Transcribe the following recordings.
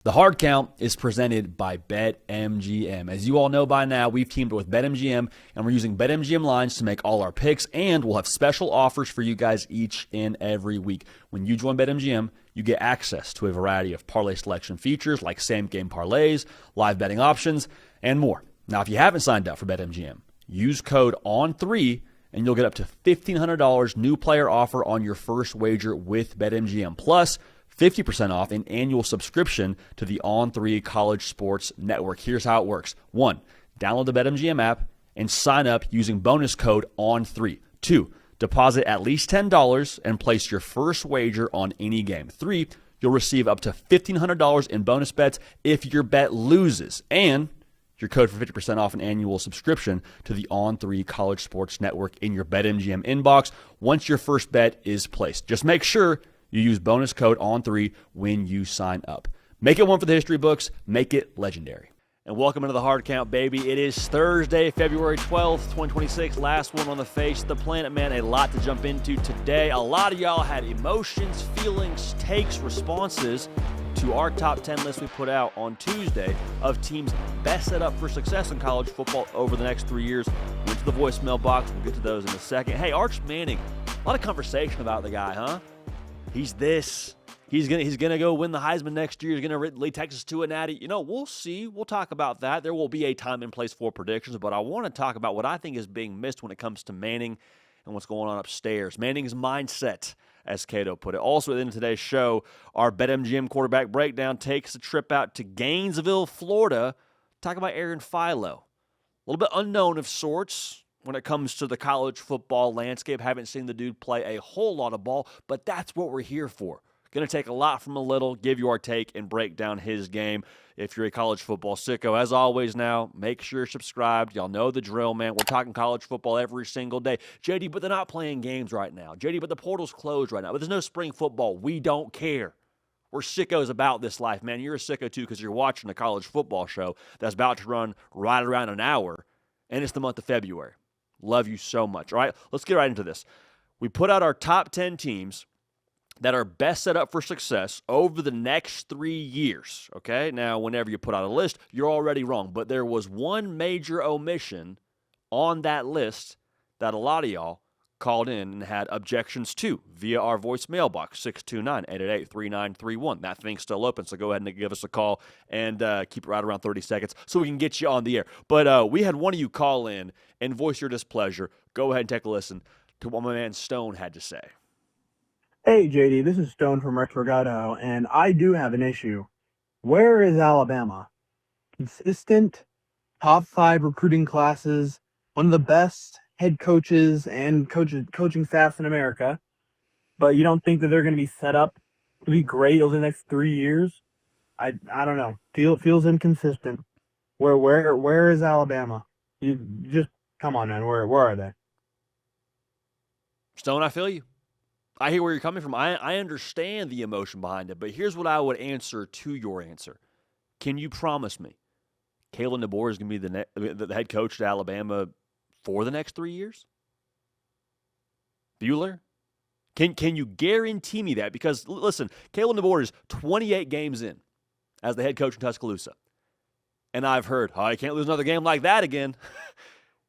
The Hard Count is presented by BetMGM. As you all know by now, we've teamed with BetMGM, and we're using BetMGM lines to make all our picks, and we'll have special offers for you guys each and every week. When you join BetMGM, you get access to a variety of parlay selection features like same-game parlays, live betting options, and more. Now, if you haven't signed up for BetMGM, use code ON3, and you'll get up to $1,500 new player offer on your first wager with BetMGM. Plus, 50% off an annual subscription to the On3 College Sports Network. Here's how it works. 1, download the BetMGM app and sign up using bonus code ON3. 2, deposit at least $10 and place your first wager on any game. 3, you'll receive up to $1,500 in bonus bets if your bet loses. And your code for 50% off an annual subscription to the On3 College Sports Network in your BetMGM inbox once your first bet is placed. Just make sure you use bonus code ON3 when you sign up. Make it one for the history books. Make it legendary. And welcome into the Hard Count, baby. It is Thursday, February 12th, 2026. Last one on the face of the planet, man. A lot to jump into today. A lot of y'all had emotions, feelings, takes, responses to our top 10 list we put out on Tuesday of teams best set up for success in college football over the next 3 years. Went to the voicemail box. We'll get to those in a second. Hey, Arch Manning, a lot of conversation about the guy, huh? He's this. He's gonna go win the Heisman next year. He's gonna lead Texas to a natty. You know, we'll see. We'll talk about that. There will be a time and place for predictions, but I want to talk about what I think is being missed when it comes to Manning and what's going on upstairs. Manning's mindset, as Cato put it. Also, at the end of today's show, our BetMGM quarterback breakdown takes a trip out to Gainesville, Florida. Talk about Aaron Philo. A little bit unknown of sorts when it comes to the college football landscape. Haven't seen the dude play a whole lot of ball, but that's what we're here for. Going to take a lot from a little, give you our take, and break down his game. If you're a college football sicko, as always now, make sure you're subscribed. Y'all know the drill, man. We're talking college football every single day. JD, but they're not playing games right now. JD, but the portal's closed right now. But there's no spring football. We don't care. We're sickos about this life, man. You're a sicko, too, because you're watching a college football show that's about to run right around an hour, and it's the month of February. Love you so much. All right, let's get right into this. We put out our top 10 teams that are best set up for success over the next 3 years, okay? Now, whenever you put out a list, you're already wrong, but there was one major omission on that list that a lot of y'all called in and had objections to via our voicemail box, 629-888-3931. That thing's still open, so go ahead and give us a call and keep it right around 30 seconds so we can get you on the air. But we had one of you call in and voice your displeasure. Go ahead and take a listen to what my man Stone had to say. Hey, JD, this is Stone from Retrogado, and I do have an issue. Where is Alabama? Consistent, top 5 recruiting classes, one of the best head coaches and coaching staffs in America, but you don't think that they're going to be set up to be great over the next 3 years? I don't know. Feels inconsistent. Where is Alabama? You just come on, man. Where are they? Stone, I feel you. I hear where you're coming from. I understand the emotion behind it, but here's what I would answer to your answer. Can you promise me Kalen DeBoer is going to be the head coach at Alabama for the next 3 years? Bueller? Can you guarantee me that? Because, listen, Kalen DeBoer is 28 games in as the head coach in Tuscaloosa. And I've heard, he can't lose another game like that again.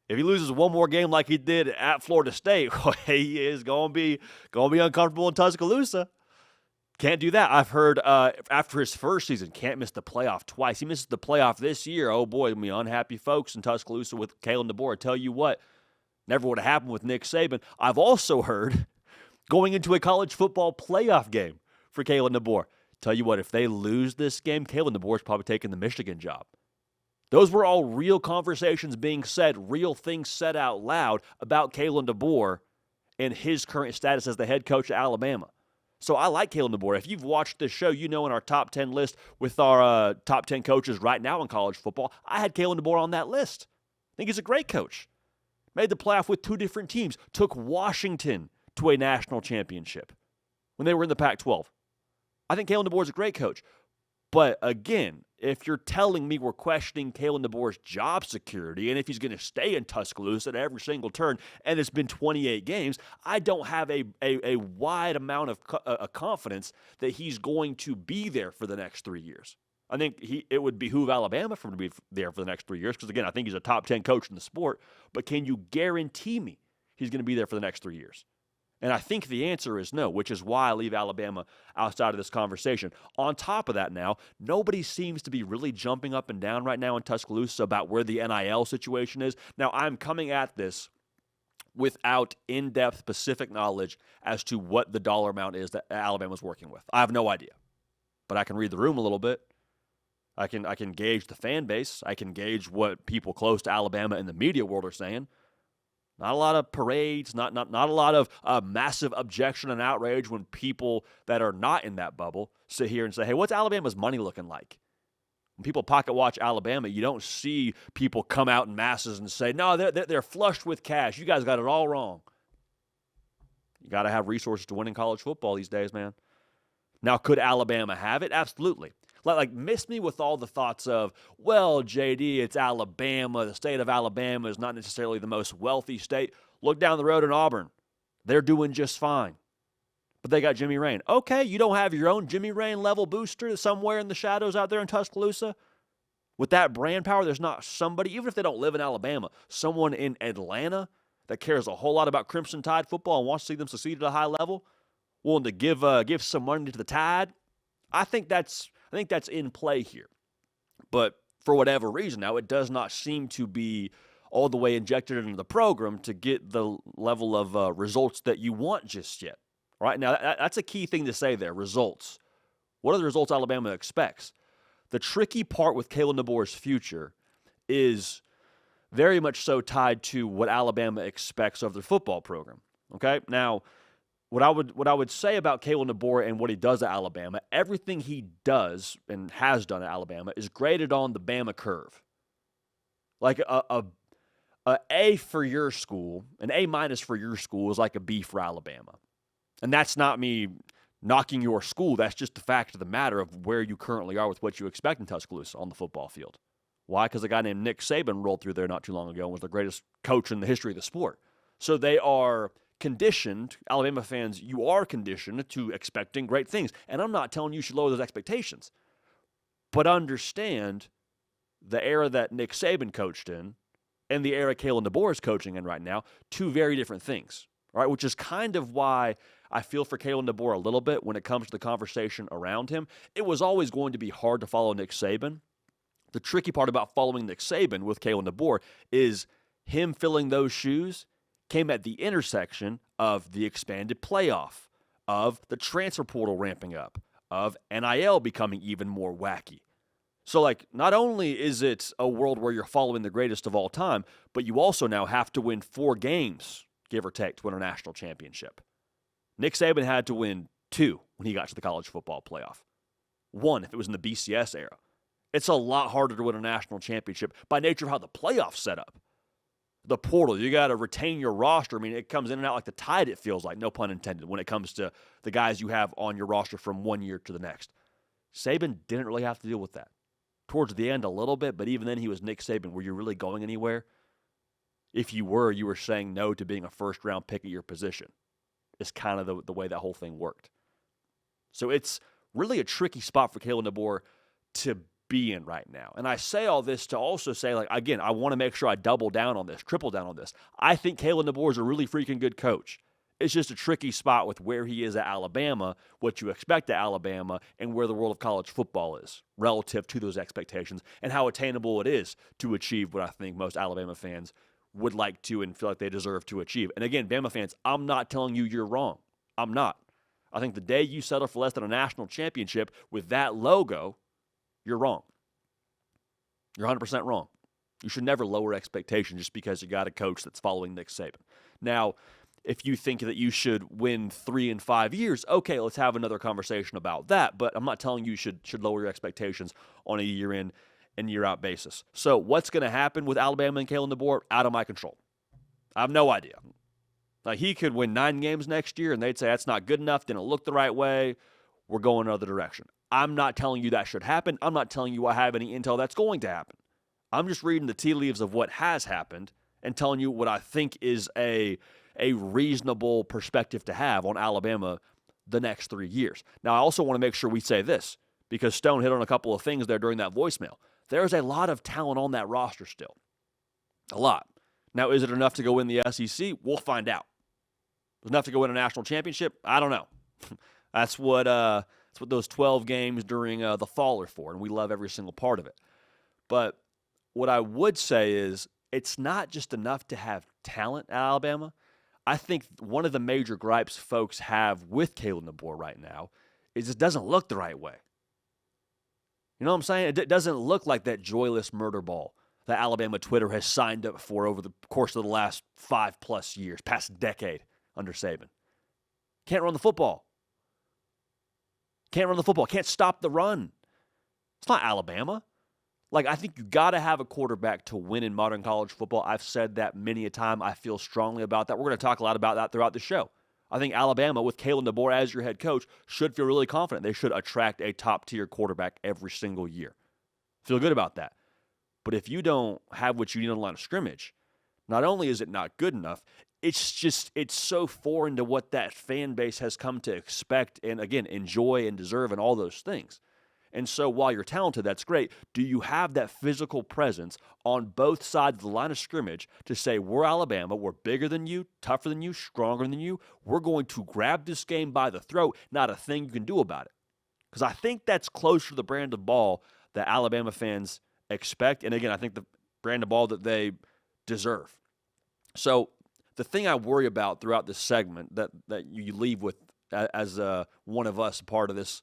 If he loses one more game like he did at Florida State, he is going to be uncomfortable in Tuscaloosa. Can't do that. I've heard after his first season, can't miss the playoff twice. He misses the playoff this year. Oh, boy, it'll be unhappy folks in Tuscaloosa with Kalen DeBoer. I tell you what, never would have happened with Nick Saban. I've also heard going into a college football playoff game for Kalen DeBoer. Tell you what, if they lose this game, Kalen DeBoer's probably taking the Michigan job. Those were all real conversations being said, real things said out loud about Kalen DeBoer and his current status as the head coach at Alabama. So I like Kalen DeBoer. If you've watched this show, you know in our top 10 list with our top 10 coaches right now in college football, I had Kalen DeBoer on that list. I think he's a great coach. Made the playoff with 2 different teams. Took Washington to a national championship when they were in the Pac-12. I think Kalen DeBoer is a great coach. But again, if you're telling me we're questioning Kalen DeBoer's job security and if he's going to stay in Tuscaloosa at every single turn, and it's been 28 games, I don't have a wide amount of confidence that he's going to be there for the next 3 years. I think it would behoove Alabama for him to be there for the next 3 years because, again, I think he's a top 10 coach in the sport. But can you guarantee me he's going to be there for the next 3 years? And I think the answer is no, which is why I leave Alabama outside of this conversation. On top of that now, nobody seems to be really jumping up and down right now in Tuscaloosa about where the NIL situation is. Now, I'm coming at this without in-depth specific knowledge as to what the dollar amount is that Alabama's working with. I have no idea. But I can read the room a little bit. I can gauge the fan base. I can gauge what people close to Alabama in the media world are saying. Not a lot of parades, not a lot of massive objection and outrage when people that are not in that bubble sit here and say, hey, what's Alabama's money looking like? When people pocket watch Alabama, you don't see people come out in masses and say, no, they're flushed with cash. You guys got it all wrong. You got to have resources to win in college football these days, man. Now, could Alabama have it? Absolutely. Like, miss me with all the thoughts of, well, JD, it's Alabama. The state of Alabama is not necessarily the most wealthy state. Look down the road in Auburn. They're doing just fine. But they got Jimmy Rain. Okay, you don't have your own Jimmy Rain level booster somewhere in the shadows out there in Tuscaloosa? With that brand power, there's not somebody, even if they don't live in Alabama, someone in Atlanta that cares a whole lot about Crimson Tide football and wants to see them succeed at a high level, willing to give some money to the Tide. I think that's in play here. But for whatever reason now, it does not seem to be all the way injected into the program to get the level of results that you want just yet. Right now, that's a key thing to say there, results. What are the results Alabama expects? The tricky part with Kalen DeBoer's future is very much so tied to what Alabama expects of their football program. Okay? Now, what I would say about Kalen DeBoer and what he does at Alabama, everything he does and has done at Alabama is graded on the Bama curve. Like a A for your school, an A minus for your school is like a B for Alabama. And that's not me knocking your school. That's just the fact of the matter of where you currently are with what you expect in Tuscaloosa on the football field. Why? Because a guy named Nick Saban rolled through there not too long ago and was the greatest coach in the history of the sport. So they are conditioned, Alabama fans, you are conditioned to expecting great things. And I'm not telling you should lower those expectations. But understand the era that Nick Saban coached in and the era Kalen DeBoer is coaching in right now, two very different things. Right, which is kind of why I feel for Kalen DeBoer a little bit when it comes to the conversation around him. It was always going to be hard to follow Nick Saban. The tricky part about following Nick Saban with Kalen DeBoer is him filling those shoes came at the intersection of the expanded playoff, of the transfer portal ramping up, of NIL becoming even more wacky. So, like, not only is it a world where you're following the greatest of all time, but you also now have to win 4 games, give or take, to win a national championship. Nick Saban had to win 2 when he got to the college football playoff. 1 if it was in the BCS era. It's a lot harder to win a national championship by nature of how the playoff's set up. The portal, you got to retain your roster. I mean, it comes in and out like the tide, it feels like, no pun intended, when it comes to the guys you have on your roster from one year to the next. Saban didn't really have to deal with that. Towards the end a little bit, but even then he was Nick Saban. Were you really going anywhere? If you were saying no to being a first-round pick at your position. It's kind of the way that whole thing worked. So it's really a tricky spot for Kalen DeBoer to be in right now. And I say all this to also say, like, again, I want to make sure I double down on this, triple down on this. I think Kalen DeBoer is a really freaking good coach. It's just a tricky spot with where he is at Alabama, what you expect at Alabama, and where the world of college football is relative to those expectations and how attainable it is to achieve what I think most Alabama fans would like to and feel like they deserve to achieve. And again, Bama fans, I'm not telling you you're wrong. I'm not. I think the day you settle for less than a national championship with that logo, you're wrong. You're 100% wrong. You should never lower expectations just because you got a coach that's following Nick Saban. Now, if you think that you should win 3 in 5 years, okay, let's have another conversation about that. But I'm not telling you should lower your expectations on a year-in and year-out basis. So what's going to happen with Alabama and Kalen DeBoer? Out of my control. I have no idea. Like, he could win 9 games next year, and they'd say that's not good enough, didn't look the right way, we're going another direction. I'm not telling you that should happen. I'm not telling you I have any intel that's going to happen. I'm just reading the tea leaves of what has happened and telling you what I think is a reasonable perspective to have on Alabama the next 3 years. Now, I also want to make sure we say this. because Stone hit on a couple of things there during that voicemail. There's a lot of talent on that roster still. A lot. Now, is it enough to go win the SEC? We'll find out. Is it enough to go win a national championship? I don't know. That's what those 12 games during the fall are for, and we love every single part of it. But what I would say is it's not just enough to have talent at Alabama. I think one of the major gripes folks have with Kalen DeBoer right now is it doesn't look the right way. You know what I'm saying? It doesn't look like that joyless murder ball that Alabama Twitter has signed up for over the course of the last 5+ years, past decade under Saban. Can't run the football. Can't stop the run. It's not Alabama. Like, I think you got to have a quarterback to win in modern college football. I've said that many a time. I feel strongly about that. We're going to talk a lot about that throughout the show. I think Alabama, with Kalen DeBoer as your head coach, should feel really confident. They should attract a top-tier quarterback every single year. Feel good about that. But if you don't have what you need on the line of scrimmage, not only is it not good enough, it's so foreign to what that fan base has come to expect and, again, enjoy and deserve and all those things. And so while you're talented, that's great. Do you have that physical presence on both sides of the line of scrimmage to say, we're Alabama, we're bigger than you, tougher than you, stronger than you. We're going to grab this game by the throat, not a thing you can do about it. Because I think that's closer to the brand of ball that Alabama fans expect. And again, I think the brand of ball that they deserve. So the thing I worry about throughout this segment that you leave with as one of us, part of this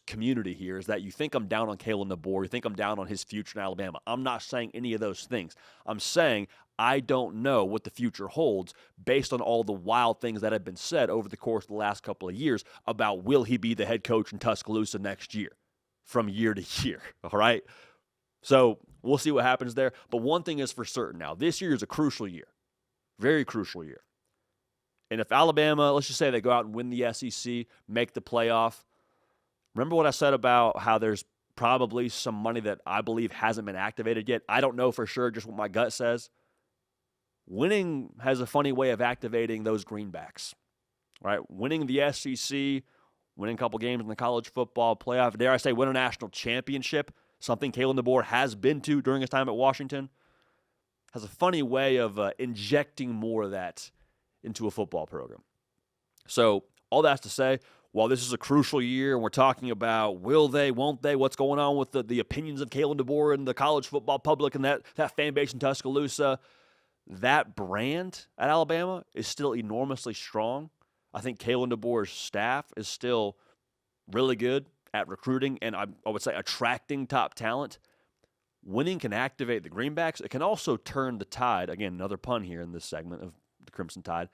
community here, is that you think I'm down on Kalen DeBoer, you think I'm down on his future in Alabama. I'm not saying any of those things. I'm saying I don't know what the future holds based on all the wild things that have been said over the course of the last couple of years about will he be the head coach in Tuscaloosa next year, from year to year, all right? So we'll see what happens there. But one thing is for certain now, this year is a crucial year, very crucial year. And if Alabama, let's just say they go out and win the SEC, make the playoff, remember what I said about how there's probably some money that I believe hasn't been activated yet? I don't know for sure, just what my gut says. Winning has a funny way of activating those greenbacks, right? Winning the SEC, winning a couple games in the college football playoff, dare I say win a national championship, something Kalen DeBoer has been to during his time at Washington, has a funny way of injecting more of that into a football program. So all that's to say, while this is a crucial year and we're talking about will they, won't they, what's going on with the opinions of Kalen DeBoer and the college football public and that fan base in Tuscaloosa, that brand at Alabama is still enormously strong. I think Kalen DeBoer's staff is still really good at recruiting and I would say attracting top talent. Winning can activate the greenbacks. It can also turn the tide. Again, another pun here in this segment of the Crimson Tide.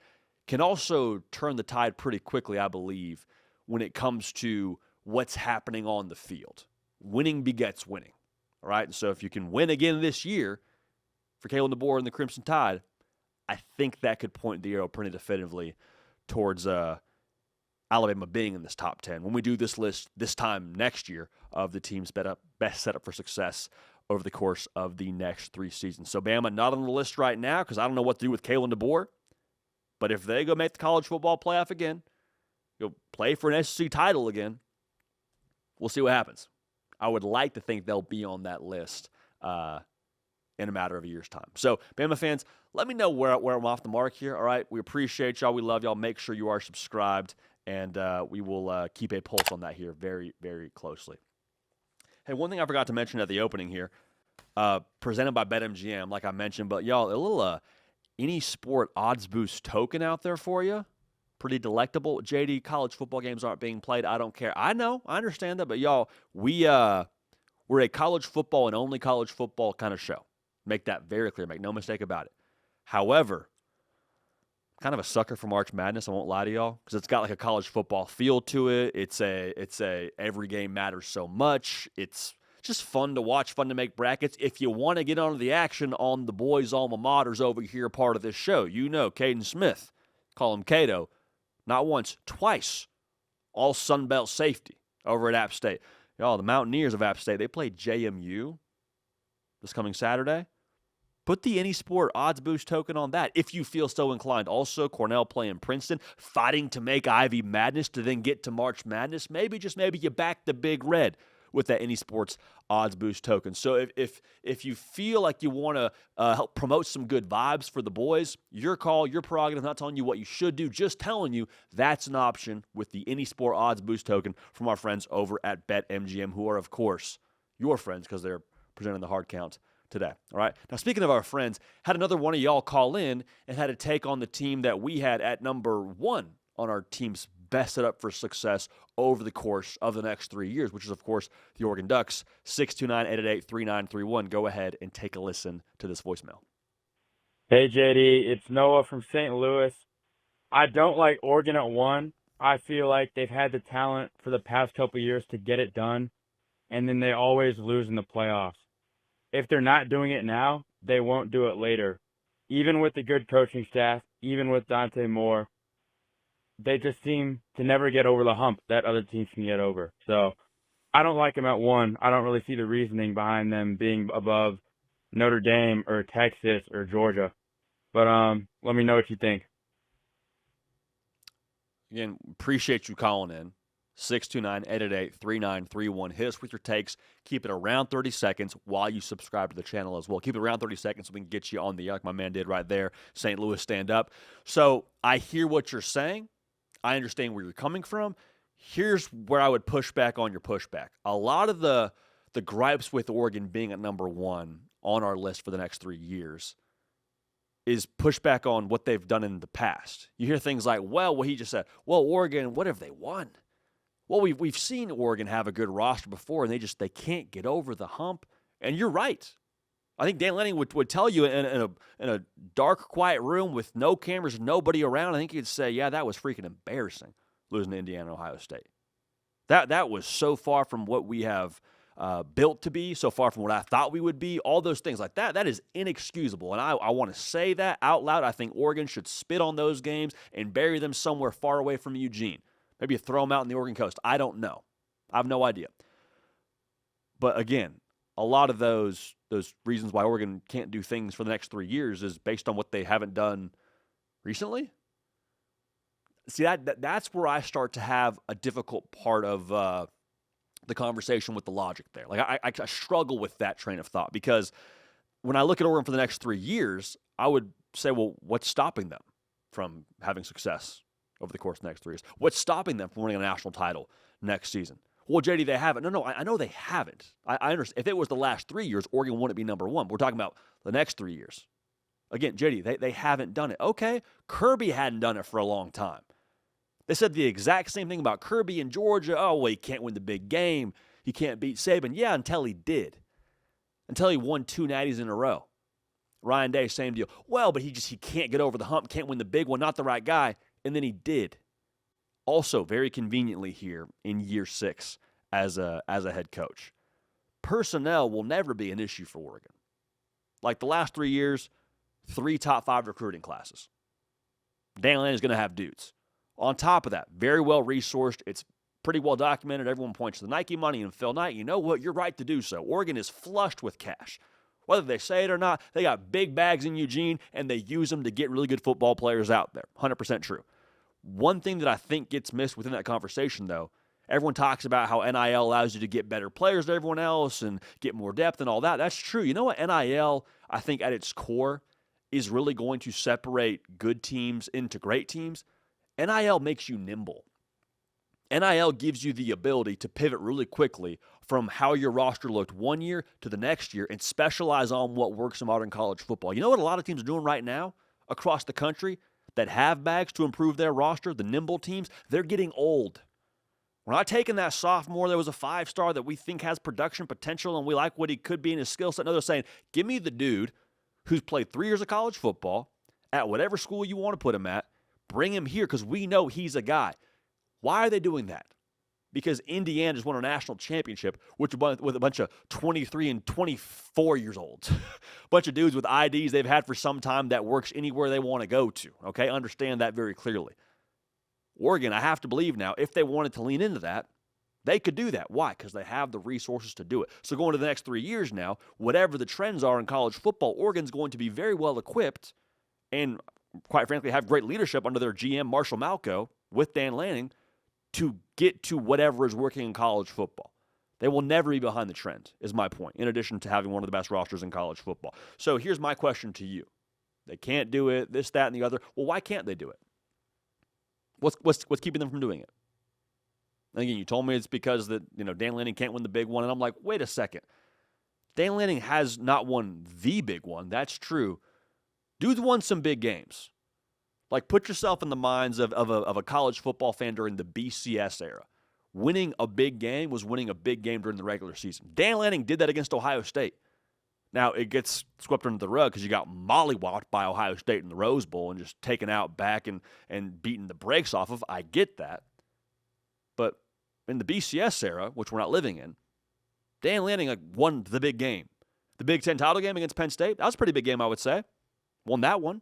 Can also turn the tide pretty quickly, I believe, when it comes to what's happening on the field. Winning begets winning. All right? So if you can win again this year for Kalen DeBoer and the Crimson Tide, I think that could point the arrow pretty definitively towards Alabama being in this top 10 when we do this list this time next year of the teams best set up for success over the course of the next 3 seasons. So Bama not on the list right now because I don't know what to do with Kalen DeBoer. But if they go make the college football playoff again, go play for an SEC title again, we'll see what happens. I would like to think they'll be on that list in a matter of a year's time. So, Bama fans, let me know where I'm off the mark here, all right? We appreciate y'all. We love y'all. Make sure you are subscribed, and we will keep a pulse on that here very, very closely. Hey, one thing I forgot to mention at the opening here, presented by BetMGM, like I mentioned, but y'all, a little any sport odds boost token out there for you. Pretty delectable. JD, college football games aren't being played. I don't care. I know. I understand that. But y'all, we're a college football and only college football kind of show. Make that very clear. Make no mistake about it. However, kind of a sucker for March Madness, I won't lie to y'all, because it's got like a college football feel to it. It's a every game matters so much. It's just fun to watch, fun to make brackets. If you want to get onto the action on the boys' alma maters over here, part of this show, you know Caden Smith, call him Cato, not once, twice, all Sun Belt safety over at App State. Y'all, the Mountaineers of App State, they play JMU this coming Saturday. Put the Any Sport odds boost token on that if you feel so inclined. Also, Cornell playing Princeton, fighting to make Ivy Madness to then get to March Madness. Maybe, just maybe, you back the Big Red with that Any Sports Odds Boost token. So if you feel like you want to help promote some good vibes for the boys, your call, your prerogative. I'm not telling you what you should do, just telling you that's an option with the Any Sport Odds Boost token from our friends over at BetMGM, who are, of course, your friends because they're presenting the hard count today. All right. Now, speaking of our friends, had another one of y'all call in and had to take on the team that we had at number 1 on our team's best setup for success over the course of the next 3 years, which is, of course, the Oregon Ducks. 629-888-3931. Go ahead and take a listen to this voicemail. Hey, JD. It's Noah from St. Louis. I don't like Oregon at 1. I feel like they've had the talent for the past couple of years to get it done, and then they always lose in the playoffs. If they're not doing it now, they won't do it later. Even with the good coaching staff, even with Dante Moore, they just seem to never get over the hump that other teams can get over. So I don't like them at 1. I don't really see the reasoning behind them being above Notre Dame or Texas or Georgia. But let me know what you think. Again, appreciate you calling in. 629-888-3931. Hit us with your takes. Keep it around 30 seconds while you subscribe to the channel as well. Keep it around 30 seconds so we can get you on the like my man did right there. St. Louis, stand up. So I hear what you're saying. I understand where you're coming from. Here's where I would push back on your pushback. A lot of the gripes with Oregon being at number 1 on our list for the next 3 years is pushback on what they've done in the past. You hear things like, well, what he just said, well, Oregon, what have they won? Well, we've seen Oregon have a good roster before, and they can't get over the hump. And you're right. I think Dan Lanning would tell you in a dark, quiet room with no cameras, nobody around, I think he'd say, yeah, that was freaking embarrassing, losing to Indiana and Ohio State. That was so far from what we have built to be, so far from what I thought we would be, all those things like that. That is inexcusable, and I want to say that out loud. I think Oregon should spit on those games and bury them somewhere far away from Eugene. Maybe you throw them out in the Oregon coast. I don't know. I have no idea. But again, a lot of those reasons why Oregon can't do things for the next 3 years is based on what they haven't done recently. See, that's where I start to have a difficult part of the conversation with the logic there. Like I struggle with that train of thought because when I look at Oregon for the next 3 years, I would say, well, what's stopping them from having success over the course of the next 3 years? What's stopping them from winning a national title next season? Well, JD, they haven't. No, I know they haven't. I understand. If it was the last 3 years, Oregon wouldn't be number 1. We're talking about the next 3 years. Again, JD, they haven't done it. Okay, Kirby hadn't done it for a long time. They said the exact same thing about Kirby in Georgia. Oh, well, he can't win the big game. He can't beat Saban. Yeah, until he did. Until he won 2 natties in a row. Ryan Day, same deal. Well, but he can't get over the hump, can't win the big one, not the right guy. And then he did. Also, very conveniently here in year 6 as a head coach. Personnel will never be an issue for Oregon. Like the last 3 years, 3 top 5 recruiting classes. Dan Lanning is going to have dudes. On top of that, very well resourced. It's pretty well documented. Everyone points to the Nike money and Phil Knight. You know what? You're right to do so. Oregon is flushed with cash. Whether they say it or not, they got big bags in Eugene, and they use them to get really good football players out there. 100% true. One thing that I think gets missed within that conversation, though, everyone talks about how NIL allows you to get better players than everyone else and get more depth and all that. That's true. You know what? NIL, I think at its core, is really going to separate good teams into great teams. NIL makes you nimble. NIL gives you the ability to pivot really quickly from how your roster looked one year to the next year and specialize on what works in modern college football. You know what a lot of teams are doing right now across the country that have bags to improve their roster, the nimble teams? They're getting old. We're not taking that sophomore that was a 5-star that we think has production potential and we like what he could be in his skill set. No, they're saying, give me the dude who's played 3 years of college football at whatever school you want to put him at. Bring him here because we know he's a guy. Why are they doing that? Because Indiana just won a national championship with a bunch of 23 and 24 years old. A bunch of dudes with IDs they've had for some time that works anywhere they want to go to. Okay, understand that very clearly. Oregon, I have to believe now, if they wanted to lean into that, they could do that. Why? Because they have the resources to do it. So going to the next 3 years now, whatever the trends are in college football, Oregon's going to be very well equipped and, quite frankly, have great leadership under their GM, Marshall Malco, with Dan Lanning, to get to whatever is working in college football. They will never be behind the trend, is my point, in addition to having one of the best rosters in college football. So here's my question to you. They can't do it, this, that, and the other. Well, why can't they do it? What's keeping them from doing it? And again, you told me it's because that Dan Lanning can't win the big one, and I'm like, wait a second. Dan Lanning has not won the big one. That's true. Dude's won some big games. Like, put yourself in the minds of a college football fan during the BCS era. Winning a big game was winning a big game during the regular season. Dan Lanning did that against Ohio State. Now, it gets swept under the rug because you got mollywopped by Ohio State in the Rose Bowl and just taken out back and beaten the brakes off of. I get that. But in the BCS era, which we're not living in, Dan Lanning won the big game. The Big Ten title game against Penn State, that was a pretty big game, I would say. Won that one.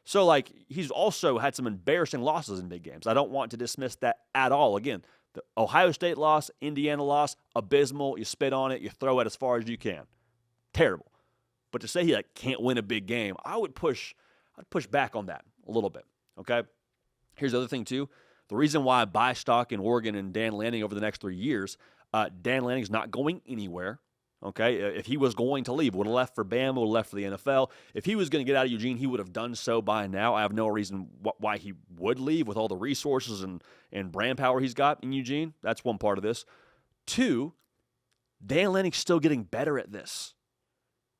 So, he's also had some embarrassing losses in big games. I don't want to dismiss that at all. Again, the Ohio State loss, Indiana loss, abysmal. You spit on it, you throw it as far as you can. Terrible. But to say he can't win a big game, I'd push back on that a little bit. Okay? Here's the other thing, too. The reason why I buy stock in Oregon and Dan Lanning over the next 3 years, Dan Lanning's not going anywhere. Okay? If he was going to leave, would have left for Bama, would have left for the NFL. If he was going to get out of Eugene, he would have done so by now. I have no reason why he would leave with all the resources and brand power he's got in Eugene. That's one part of this. 2, Dan Lanning's still getting better at this.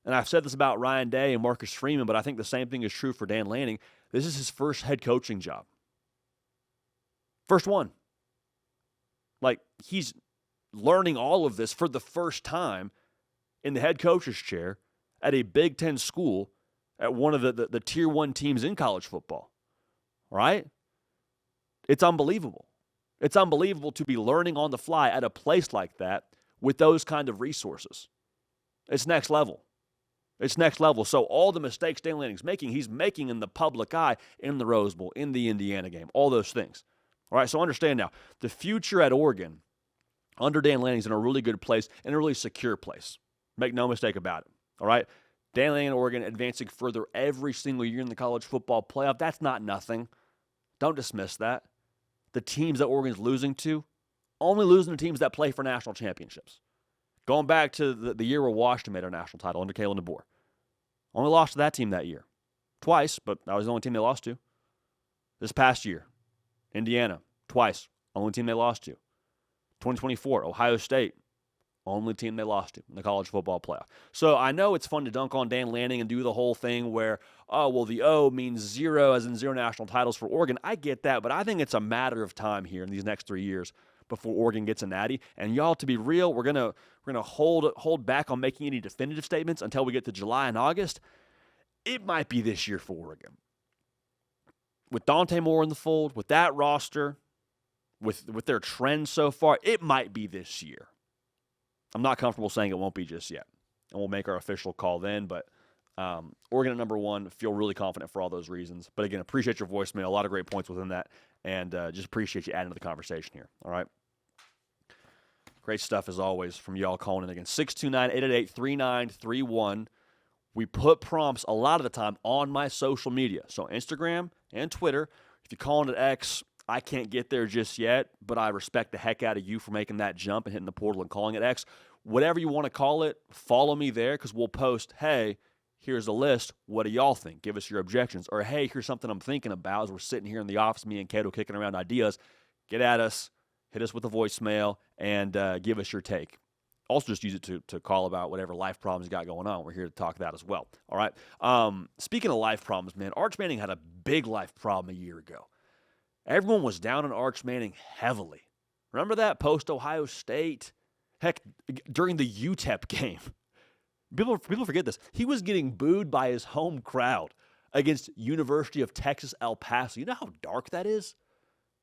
And I've said this about Ryan Day and Marcus Freeman, but I think the same thing is true for Dan Lanning. This is his first head coaching job. First one. He's learning all of this for the first time in the head coach's chair at a Big Ten school at one of the Tier 1 teams in college football. Right? It's unbelievable. It's unbelievable to be learning on the fly at a place like that with those kind of resources. It's next level. It's next level. So all the mistakes Dan Lanning's making, he's making in the public eye, in the Rose Bowl, in the Indiana game, all those things. All right, so understand now, the future at Oregon under Dan Lanning's in a really good place and a really secure place. Make no mistake about it. All right? Dan Lanning and Oregon advancing further every single year in the college football playoff. That's not nothing. Don't dismiss that. The teams that Oregon's losing to, only losing to teams that play for national championships. Going back to the year where Washington made our national title under Kalen DeBoer. Only lost to that team that year. Twice, but that was the only team they lost to. This past year, Indiana, twice, only team they lost to. 2024, Ohio State, only team they lost to in the college football playoff. So I know it's fun to dunk on Dan Lanning and do the whole thing where, the O means 0, as in 0 national titles for Oregon. I get that, but I think it's a matter of time here in these next 3 years before Oregon gets a natty. And y'all, to be real, we're gonna hold back on making any definitive statements until we get to July and August. It might be this year for Oregon. With Dante Moore in the fold, with that roster, with their trend so far, it might be this year. I'm not comfortable saying it won't be just yet. And we'll make our official call then, but Oregon at number 1, feel really confident for all those reasons. But again, appreciate your voicemail. A lot of great points within that. And just appreciate you adding to the conversation here. All right? Great stuff as always from y'all calling in again. 629-888-3931. We put prompts a lot of the time on my social media. So Instagram and Twitter. If you call it X, I can't get there just yet, but I respect the heck out of you for making that jump and hitting the portal and calling it X. Whatever you want to call it, follow me there because we'll post, hey, here's a list. What do y'all think? Give us your objections. Or, hey, here's something I'm thinking about as we're sitting here in the office, me and Cato kicking around ideas. Get at us. Hit us with a voicemail and give us your take. Also just use it to call about whatever life problems you got going on. We're here to talk that as well. All right. Speaking of life problems, man, Arch Manning had a big life problem a year ago. Everyone was down on Arch Manning heavily. Remember that post-Ohio State? Heck, during the UTEP game. People forget this. He was getting booed by his home crowd against University of Texas, El Paso. You know how dark that is?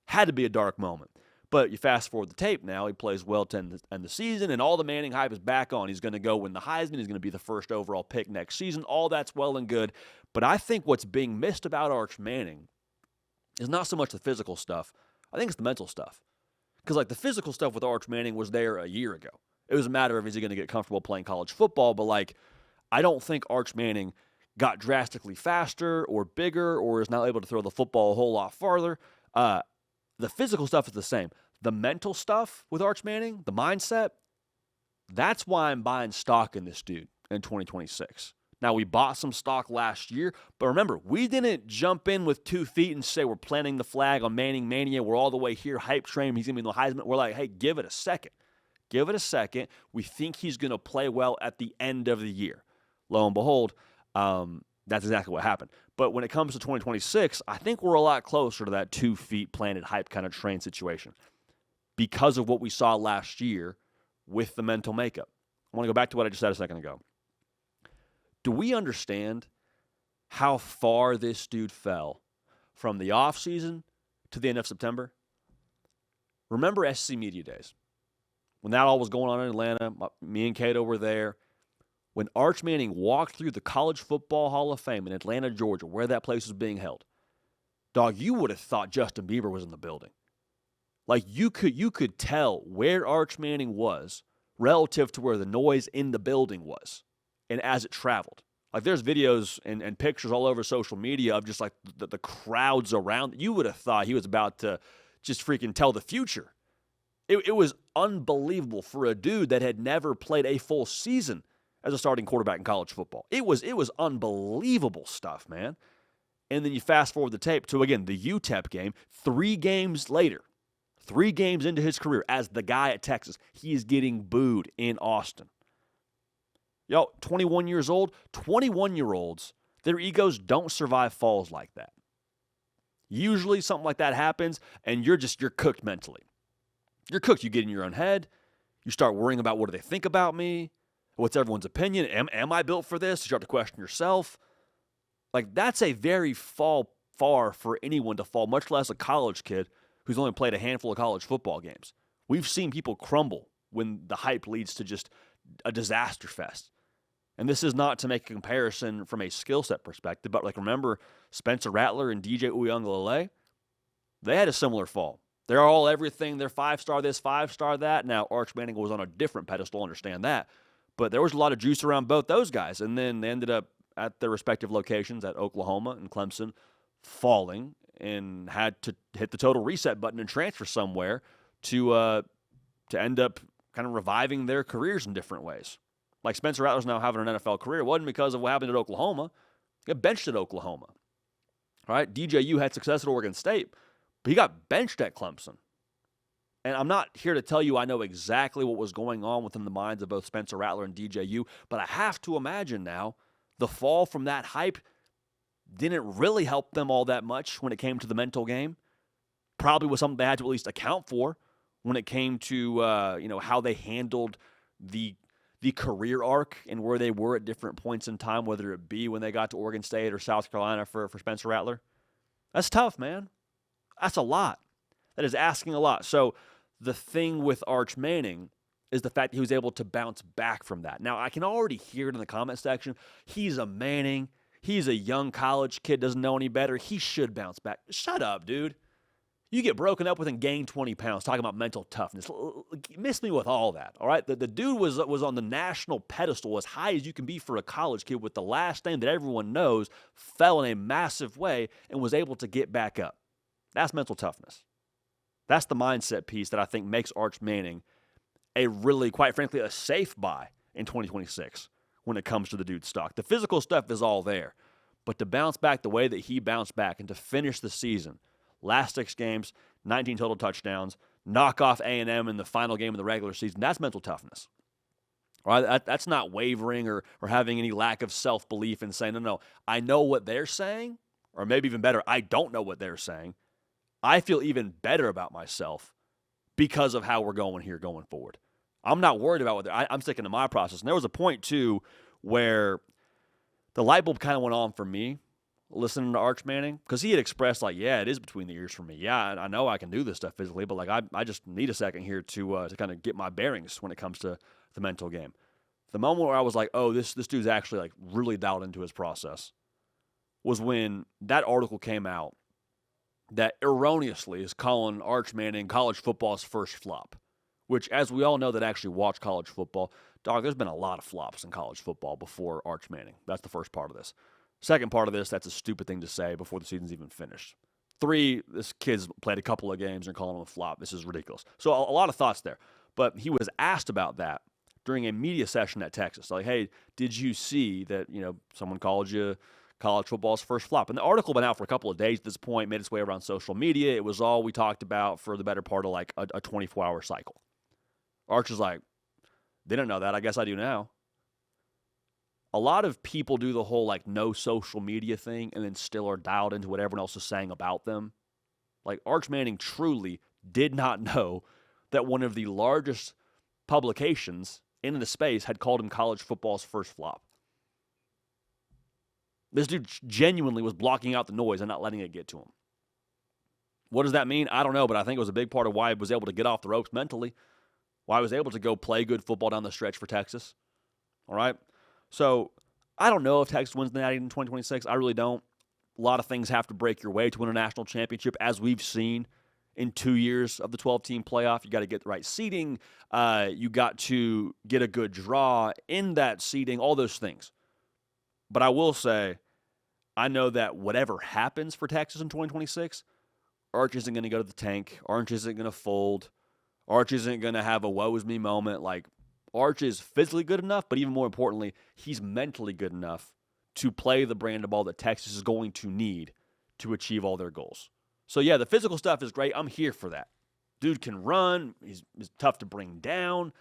Had to be a dark moment. But you fast forward the tape now, he plays well to end the season, and all the Manning hype is back on. He's going to go win the Heisman. He's going to be the first overall pick next season. All that's well and good. But I think what's being missed about Arch Manning is not so much the physical stuff. I think it's the mental stuff. Because the physical stuff with Arch Manning was there a year ago. It was a matter of is he going to get comfortable playing college football, but I don't think Arch Manning got drastically faster or bigger or is now able to throw the football a whole lot farther. The physical stuff is the same. The mental stuff with Arch Manning, the mindset, That's why I'm buying stock in this dude in 2026. Now, we bought some stock last year, but remember, we didn't jump in with 2 feet and say we're planting the flag on Manning Mania. We're all the way here, hype train. He's going to be the Heisman. We're like, hey, give it a second. Give it a second. We think he's going to play well at the end of the year. Lo and behold, that's exactly what happened. But when it comes to 2026, I think we're a lot closer to that 2 feet planted hype kind of train situation because of what we saw last year with the mental makeup. I want to go back to what I just said a second ago. Do we understand how far this dude fell from the offseason to the end of September? Remember SEC Media Days? When that all was going on in Atlanta, me and Cato were there. When Arch Manning walked through the College Football Hall of Fame in Atlanta, Georgia, where that place was being held, dog, you would have thought Justin Bieber was in the building. Like, you could tell where Arch Manning was relative to where the noise in the building was. And as it traveled, like there's videos and pictures all over social media of just like the crowds around. You would have thought he was about to just freaking tell the future. It was unbelievable for a dude that had never played a full season as a starting quarterback in college football. It was unbelievable stuff, man. And then you fast forward the tape to, again, the UTEP game. 3 games later, 3 games into his career as the guy at Texas, he is getting booed in Austin. 21 years old, 21-year-olds, their egos don't survive falls like that. Usually something like that happens, and you're cooked mentally. You're cooked. You get in your own head. You start worrying about what do they think about me? What's everyone's opinion? Am I built for this? You start to question yourself. Like, that's a very far for anyone to fall, much less a college kid who's only played a handful of college football games. We've seen people crumble when the hype leads to just a disaster fest. And this is not to make a comparison from a skill set perspective, but like remember Spencer Rattler and DJ Uiagalelei? They had a similar fall. They're all everything. They're 5-star this, 5-star that. Now, Arch Manning was on a different pedestal, understand that. But there was a lot of juice around both those guys. And then they ended up at their respective locations at Oklahoma and Clemson falling and had to hit the total reset button and transfer somewhere to end up kind of reviving their careers in different ways. Like Spencer Rattler's now having an NFL career. It wasn't because of what happened at Oklahoma. He got benched at Oklahoma. All right, DJU had success at Oregon State, but he got benched at Clemson. And I'm not here to tell you I know exactly what was going on within the minds of both Spencer Rattler and DJU, but I have to imagine now the fall from that hype didn't really help them all that much when it came to the mental game. Probably was something they had to at least account for when it came to how they handled the career arc and where they were at different points in time, whether it be when they got to Oregon State or South Carolina for Spencer Rattler. That's tough, man. That's a lot. That is asking a lot. So the thing with Arch Manning is the fact that he was able to bounce back from that. Now, I can already hear it in the comment section. He's a Manning. He's a young college kid, doesn't know any better. He should bounce back. Shut up, dude. You get broken up with and gain 20 pounds talking about mental toughness. Miss me with all that, all right? The dude was on the national pedestal as high as you can be for a college kid with the last name that everyone knows, fell in a massive way, and was able to get back up. That's mental toughness. That's the mindset piece that I think makes Arch Manning a really, quite frankly, a safe buy in 2026 when it comes to the dude's stock. The physical stuff is all there, but to bounce back the way that he bounced back and to finish the season, last 6 games, 19 total touchdowns, knock off A&M in the final game of the regular season, that's mental toughness. All right? That's not wavering or having any lack of self-belief and saying, no, I know what they're saying, or maybe even better, I don't know what they're saying. I feel even better about myself because of how we're going here going forward. I'm not worried about I'm sticking to my process. And there was a point, too, where the light bulb kind of went on for me listening to Arch Manning, because he had expressed, like, yeah, it is between the ears for me. Yeah, I know I can do this stuff physically, but, like, I just need a second here to kind of get my bearings when it comes to the mental game. The moment where I was like, oh, this dude's actually, like, really dialed into his process was when that article came out that erroneously is calling Arch Manning college football's first flop, which, as we all know that actually watch college football, dog, there's been a lot of flops in college football before Arch Manning. That's the first part of this. Second part of this, that's a stupid thing to say before the season's even finished. 3, this kid's played a couple of games and calling him a flop. This is ridiculous. So a lot of thoughts there. But he was asked about that during a media session at Texas. Like, hey, did you see that, someone called you college football's first flop? And the article been out for a couple of days at this point, made its way around social media. It was all we talked about for the better part of like a 24-hour cycle. Arch is like, didn't know that. I guess I do now. A lot of people do the whole like no social media thing and then still are dialed into what everyone else is saying about them. Like Arch Manning truly did not know that one of the largest publications in the space had called him college football's first flop. This dude genuinely was blocking out the noise and not letting it get to him. What does that mean? I don't know, but I think it was a big part of why he was able to get off the ropes mentally, why he was able to go play good football down the stretch for Texas. All right? So I don't know if Texas wins the Natty in 2026. I really don't. A lot of things have to break your way to win a national championship, as we've seen in 2 years of the 12-team playoff. You got to get the right seeding. You got to get a good draw in that seeding, all those things. But I will say, I know that whatever happens for Texas in 2026, Arch isn't going to go to the tank. Arch isn't going to fold. Arch isn't going to have a woe is me moment. Like, Arch is physically good enough, but even more importantly, he's mentally good enough to play the brand of ball that Texas is going to need to achieve all their goals. So, yeah, the physical stuff is great. I'm here for that. Dude can run. He's tough to bring down.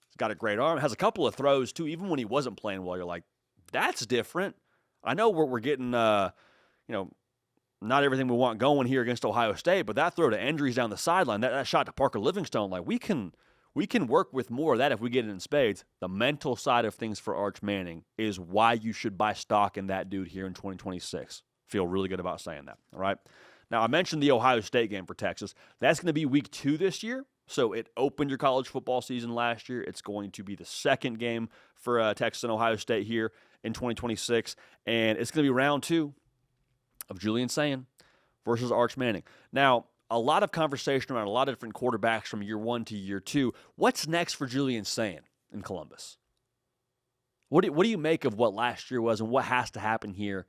He's got a great arm. Has a couple of throws, too. Even when he wasn't playing well, you're like, that's different. I know we're getting, not everything we want going here against Ohio State, but that throw to Andrews down the sideline, that shot to Parker Livingstone, like we can work with more of that if we get it in spades. The mental side of things for Arch Manning is why you should buy stock in that dude here in 2026. Feel really good about saying that, all right? Now, I mentioned the Ohio State game for Texas. That's going to be week 2 this year. So it opened your college football season last year. It's going to be the second game for Texas and Ohio State here in 2026. And it's going to be round 2 of Julian Sayin versus Arch Manning. Now, a lot of conversation around a lot of different quarterbacks from year 1 to year 2. What's next for Julian Sayin in Columbus? What do you make of what last year was and what has to happen here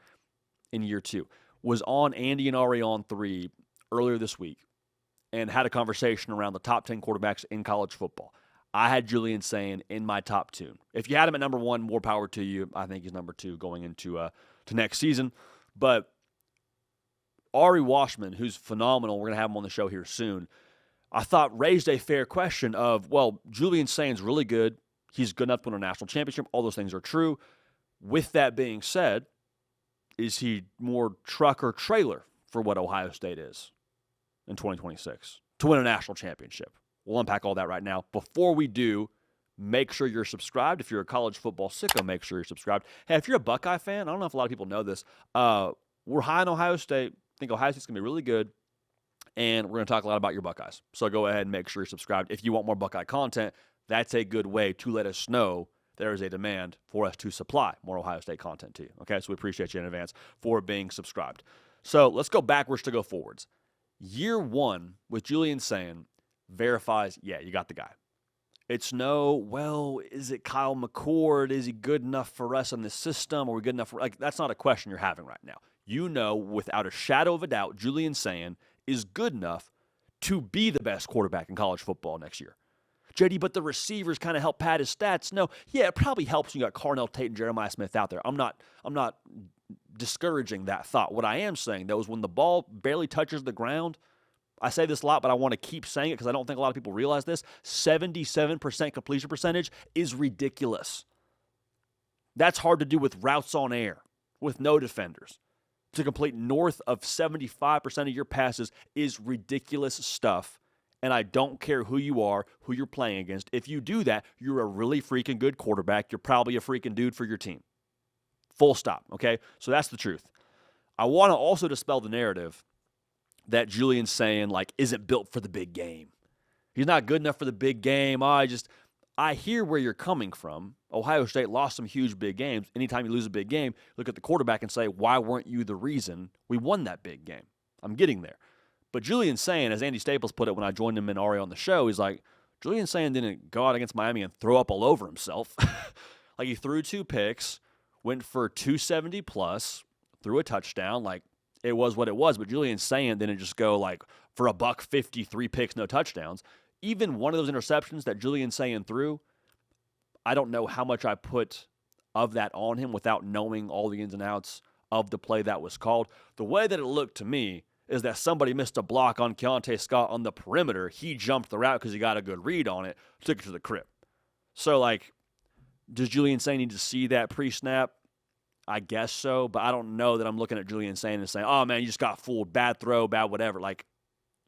in year 2? Was on Andy and Ari On3 earlier this week and had a conversation around the top 10 quarterbacks in college football. I had Julian Sayin in my top 2. If you had him at number 1, more power to you. I think he's number 2 going into to next season. But Ari Washman, who's phenomenal, we're going to have him on the show here soon, I thought raised a fair question of, well, Julian Sayin's really good. He's good enough to win a national championship. All those things are true. With that being said, is he more truck or trailer for what Ohio State is in 2026 to win a national championship? We'll unpack all that right now. Before we do, make sure you're subscribed. If you're a college football sicko, make sure you're subscribed. Hey, if you're a Buckeye fan, I don't know if a lot of people know this, we're high on Ohio State. I think Ohio State's going to be really good, and we're going to talk a lot about your Buckeyes. So go ahead and make sure you're subscribed. If you want more Buckeye content, that's a good way to let us know there is a demand for us to supply more Ohio State content to you. Okay, so we appreciate you in advance for being subscribed. So let's go backwards to go forwards. Year 1 with Julian Sayin verifies, yeah, you got the guy. It's no, well, is it Kyle McCord? Is he good enough for us in this system? Are we good enough for, that's not a question you're having right now. You know, without a shadow of a doubt, Julian Sayin is good enough to be the best quarterback in college football next year. JD, but the receivers kind of help pad his stats. No, yeah, it probably helps when you got Carnell Tate and Jeremiah Smith out there. I'm not discouraging that thought. What I am saying, though, is when the ball barely touches the ground, I say this a lot, but I want to keep saying it because I don't think a lot of people realize this, 77% completion percentage is ridiculous. That's hard to do with routes on air, with no defenders. To complete north of 75% of your passes is ridiculous stuff. And I don't care who you are, who you're playing against. If you do that, you're a really freaking good quarterback. You're probably a freaking dude for your team. Full stop, okay? So that's the truth. I want to also dispel the narrative that Julian's saying, isn't built for the big game. He's not good enough for the big game. I hear where you're coming from. Ohio State lost some huge big games. Anytime you lose a big game, look at the quarterback and say, why weren't you the reason we won that big game? I'm getting there. But Julian Sayin, as Andy Staples put it when I joined him and Ari on the show, he's like, Julian Sayin didn't go out against Miami and throw up all over himself. He threw 2 picks, went for 270 plus, threw a touchdown. It was what it was. But Julian Sayin didn't just go for a $150, 3 picks, no touchdowns. Even one of those interceptions that Julian Sayin threw, I don't know how much I put of that on him without knowing all the ins and outs of the play that was called. The way that it looked to me is that somebody missed a block on Keontae Scott on the perimeter. He jumped the route because he got a good read on it, took it to the crib. So, like, does Julian Sayin need to see that pre-snap? I guess so, but I don't know that I'm looking at Julian Sayin and saying, oh, man, you just got fooled, bad throw, bad whatever. Like,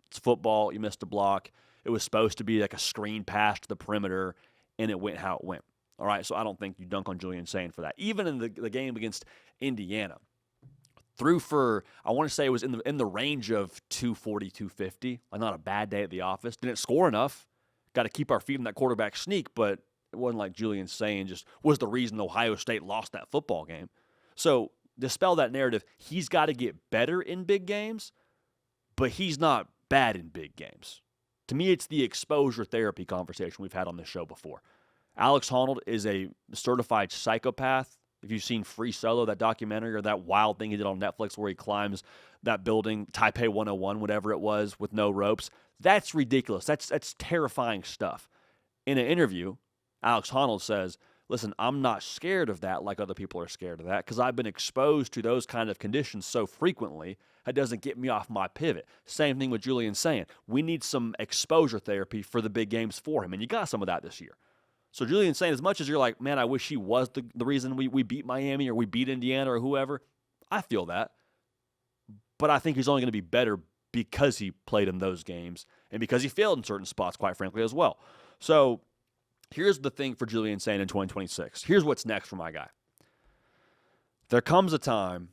it's football, you missed a block. It was supposed to be like a screen pass to the perimeter, and it went how it went. All right, so I don't think you dunk on Julian Sayin for that. Even in the game against Indiana, threw for, I want to say it was in the range of 240, 250. Like, not a bad day at the office. Didn't score enough. Got to keep our feet in that quarterback sneak, but it wasn't like Julian Sayin just was the reason Ohio State lost that football game. So dispel that narrative. He's got to get better in big games, but he's not bad in big games. To me, it's the exposure therapy conversation we've had on this show before. Alex Honnold is a certified psychopath. If you've seen Free Solo, that documentary, or that wild thing he did on Netflix where he climbs that building, Taipei 101, whatever it was, with no ropes, that's ridiculous. That's terrifying stuff. In an interview, Alex Honnold says, listen, I'm not scared of that like other people are scared of that because I've been exposed to those kind of conditions so frequently, that doesn't get me off my pivot. Same thing with Julian Sayin. We need some exposure therapy for the big games for him, and you got some of that this year. So Julian Sayin, as much as you're like, man, I wish he was the reason we beat Miami or we beat Indiana or whoever, I feel that. But I think he's only going to be better because he played in those games and because he failed in certain spots, quite frankly, as well. So here's the thing for Julian Sayin in 2026. Here's what's next for my guy. There comes a time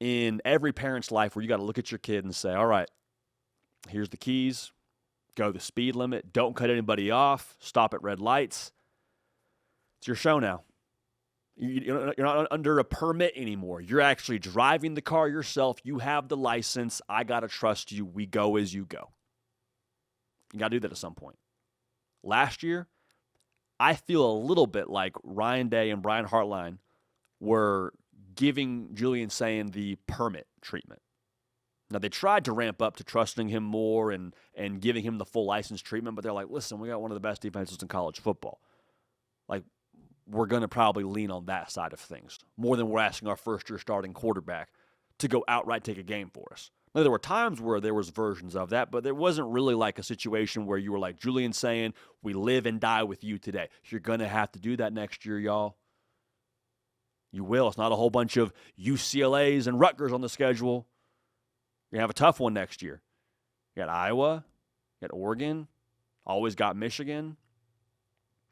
in every parent's life where you got to look at your kid and say, all right, here's the keys. Go the speed limit. Don't cut anybody off. Stop at red lights. It's your show now. You're not under a permit anymore. You're actually driving the car yourself. You have the license. I got to trust you. We go as you go. You got to do that at some point. Last year, I feel a little bit like Ryan Day and Brian Hartline were giving Julian Sayin the permit treatment. Now, they tried to ramp up to trusting him more and giving him the full license treatment, but they're like, listen, we got one of the best defenses in college football. Like, we're going to probably lean on that side of things more than we're asking our first-year starting quarterback to go outright take a game for us. Now, there were times where there was versions of that, but there wasn't really like a situation where you were like, Julian Sayin, we live and die with you today. You're going to have to do that next year, y'all. You will. It's not a whole bunch of UCLAs and Rutgers on the schedule. You're going to have a tough one next year. You got Iowa, you got Oregon, always got Michigan,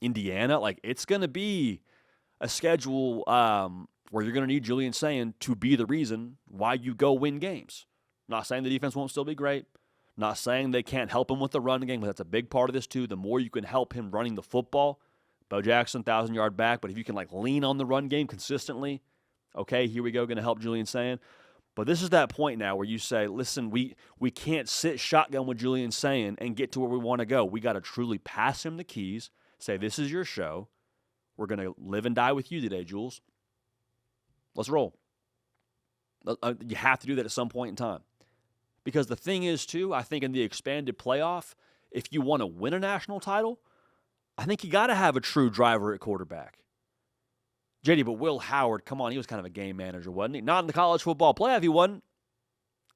Indiana. Like, it's going to be a schedule where you're going to need Julian Sayin to be the reason why you go win games. Not saying the defense won't still be great. Not saying they can't help him with the run game, but that's a big part of this too. The more you can help him running the football, Bo Jackson, 1,000-yard back, but if you can like lean on the run game consistently, okay, here we go, going to help Julian Sayin. But this is that point now where you say, listen, we can't sit shotgun with Julian Sayin and get to where we want to go. We got to truly pass him the keys, say, this is your show. We're going to live and die with you today, Jules. Let's roll. You have to do that at some point in time. Because the thing is, too, I think in the expanded playoff, if you want to win a national title, I think you got to have a true driver at quarterback. JD, but Will Howard, come on, he was kind of a game manager, wasn't he? Not in the college football playoff, he wasn't.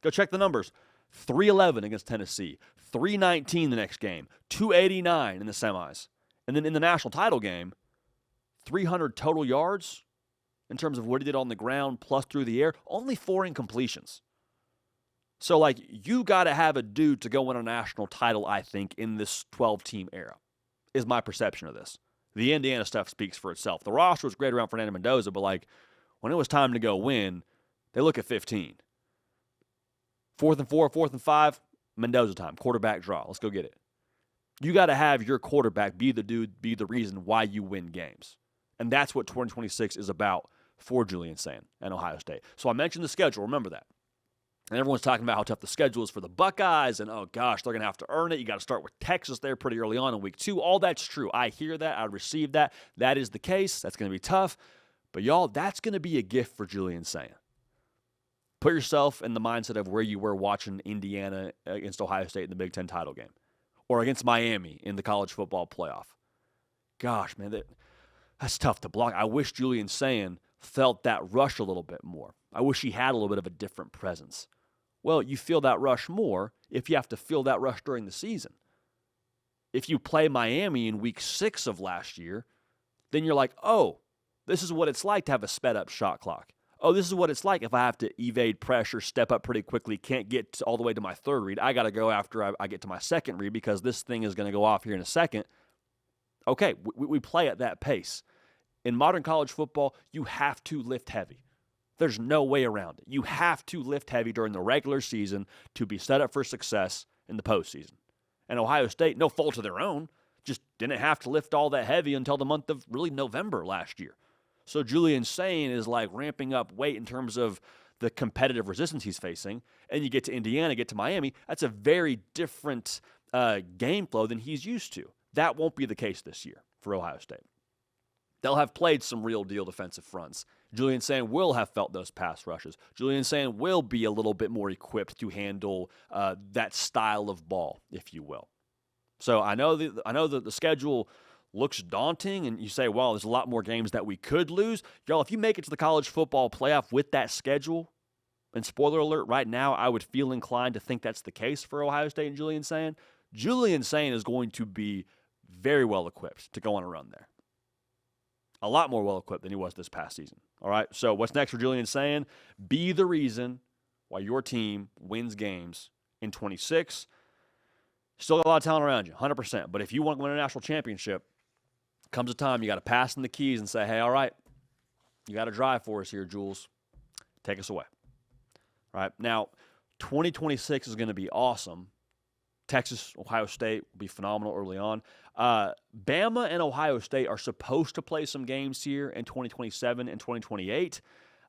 Go check the numbers. 311 against Tennessee, 319 the next game, 289 in the semis. And then in the national title game, 300 total yards in terms of what he did on the ground plus through the air, only 4 incompletions. So, like, you got to have a dude to go win a national title, I think, in this 12-team era, is my perception of this. The Indiana stuff speaks for itself. The roster was great around Fernando Mendoza, but, like, when it was time to go win, they look at 15. 4th and 4, 4th and 5, Mendoza time, quarterback draw. Let's go get it. You got to have your quarterback be the dude, be the reason why you win games. And that's what 2026 is about for Julian Sayin and Ohio State. So I mentioned the schedule. Remember that. And everyone's talking about how tough the schedule is for the Buckeyes, and, oh, gosh, they're going to have to earn it. You got to start with Texas there pretty early on in week 2. All that's true. I hear that. I receive that. That is the case. That's going to be tough. But, y'all, that's going to be a gift for Julian Sayin. Put yourself in the mindset of where you were watching Indiana against Ohio State in the Big Ten title game or against Miami in the college football playoff. Gosh, man, That's tough to block. I wish Julian Sayin felt that rush a little bit more. I wish he had a little bit of a different presence. Well, you feel that rush more if you have to feel that rush during the season. If you play Miami in week 6 of last year, then you're like, oh, this is what it's like to have a sped-up shot clock. Oh, this is what it's like if I have to evade pressure, step up pretty quickly, can't get all the way to my third read. I got to go after I get to my second read because this thing is going to go off here in a second. Okay, we play at that pace. In modern college football, you have to lift heavy. There's no way around it. You have to lift heavy during the regular season to be set up for success in the postseason. And Ohio State, no fault of their own, just didn't have to lift all that heavy until the month of really November last year. So Julian Sayin is like ramping up weight in terms of the competitive resistance he's facing. And you get to Indiana, get to Miami, that's a very different game flow than he's used to. That won't be the case this year for Ohio State. They'll have played some real deal defensive fronts. Julian Sayin will have felt those pass rushes. Julian Sayin will be a little bit more equipped to handle that style of ball, if you will. So I know that the schedule looks daunting, and you say, well, there's a lot more games that we could lose. Y'all, if you make it to the college football playoff with that schedule, and spoiler alert, right now, I would feel inclined to think that's the case for Ohio State and Julian Sayin. Julian Sayin is going to be very well equipped to go on a run there. A lot more well-equipped than he was this past season. All right, so what's next for Julian Sayin? Be the reason why your team wins games in 26. Still got a lot of talent around you, 100%. But if you want to win a national championship, comes a time you got to pass them the keys and say, hey, all right, you got to drive for us here, Jules. Take us away. All right, now 2026 is going to be awesome. Texas, Ohio State will be phenomenal early on. Bama and Ohio State are supposed to play some games here in 2027 and 2028.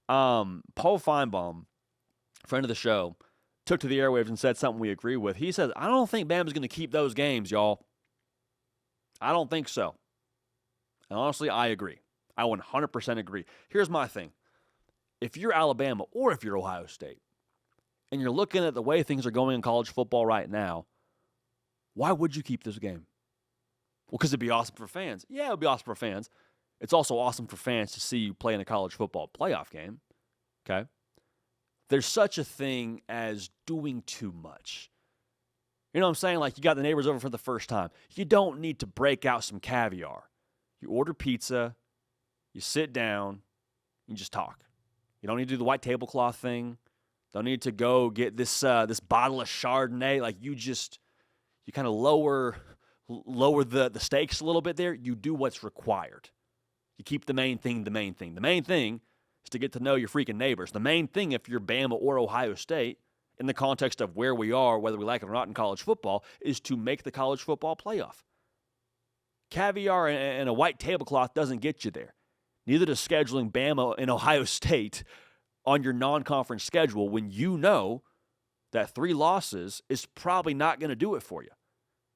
Paul Feinbaum, friend of the show, took to the airwaves and said something we agree with. He says, I don't think Bama's going to keep those games, y'all. I don't think so. And honestly, I agree. I 100% agree. Here's my thing. If you're Alabama or if you're Ohio State, and you're looking at the way things are going in college football right now, why would you keep this game? Well, because it'd be awesome for fans. Yeah, it would be awesome for fans. It's also awesome for fans to see you play in a college football playoff game. Okay? There's such a thing as doing too much. You know what I'm saying? Like, you got the neighbors over for the first time. You don't need to break out some caviar. You order pizza, you sit down, you just talk. You don't need to do the white tablecloth thing. Don't need to go get this bottle of Chardonnay. Like, you kind of lower the stakes a little bit there. You do what's required. You keep the main thing the main thing. The main thing is to get to know your freaking neighbors. The main thing, if you're Bama or Ohio State, in the context of where we are, whether we like it or not in college football, is to make the college football playoff. Caviar and a white tablecloth doesn't get you there. Neither does scheduling Bama and Ohio State on your non-conference schedule when you know that 3 losses is probably not going to do it for you.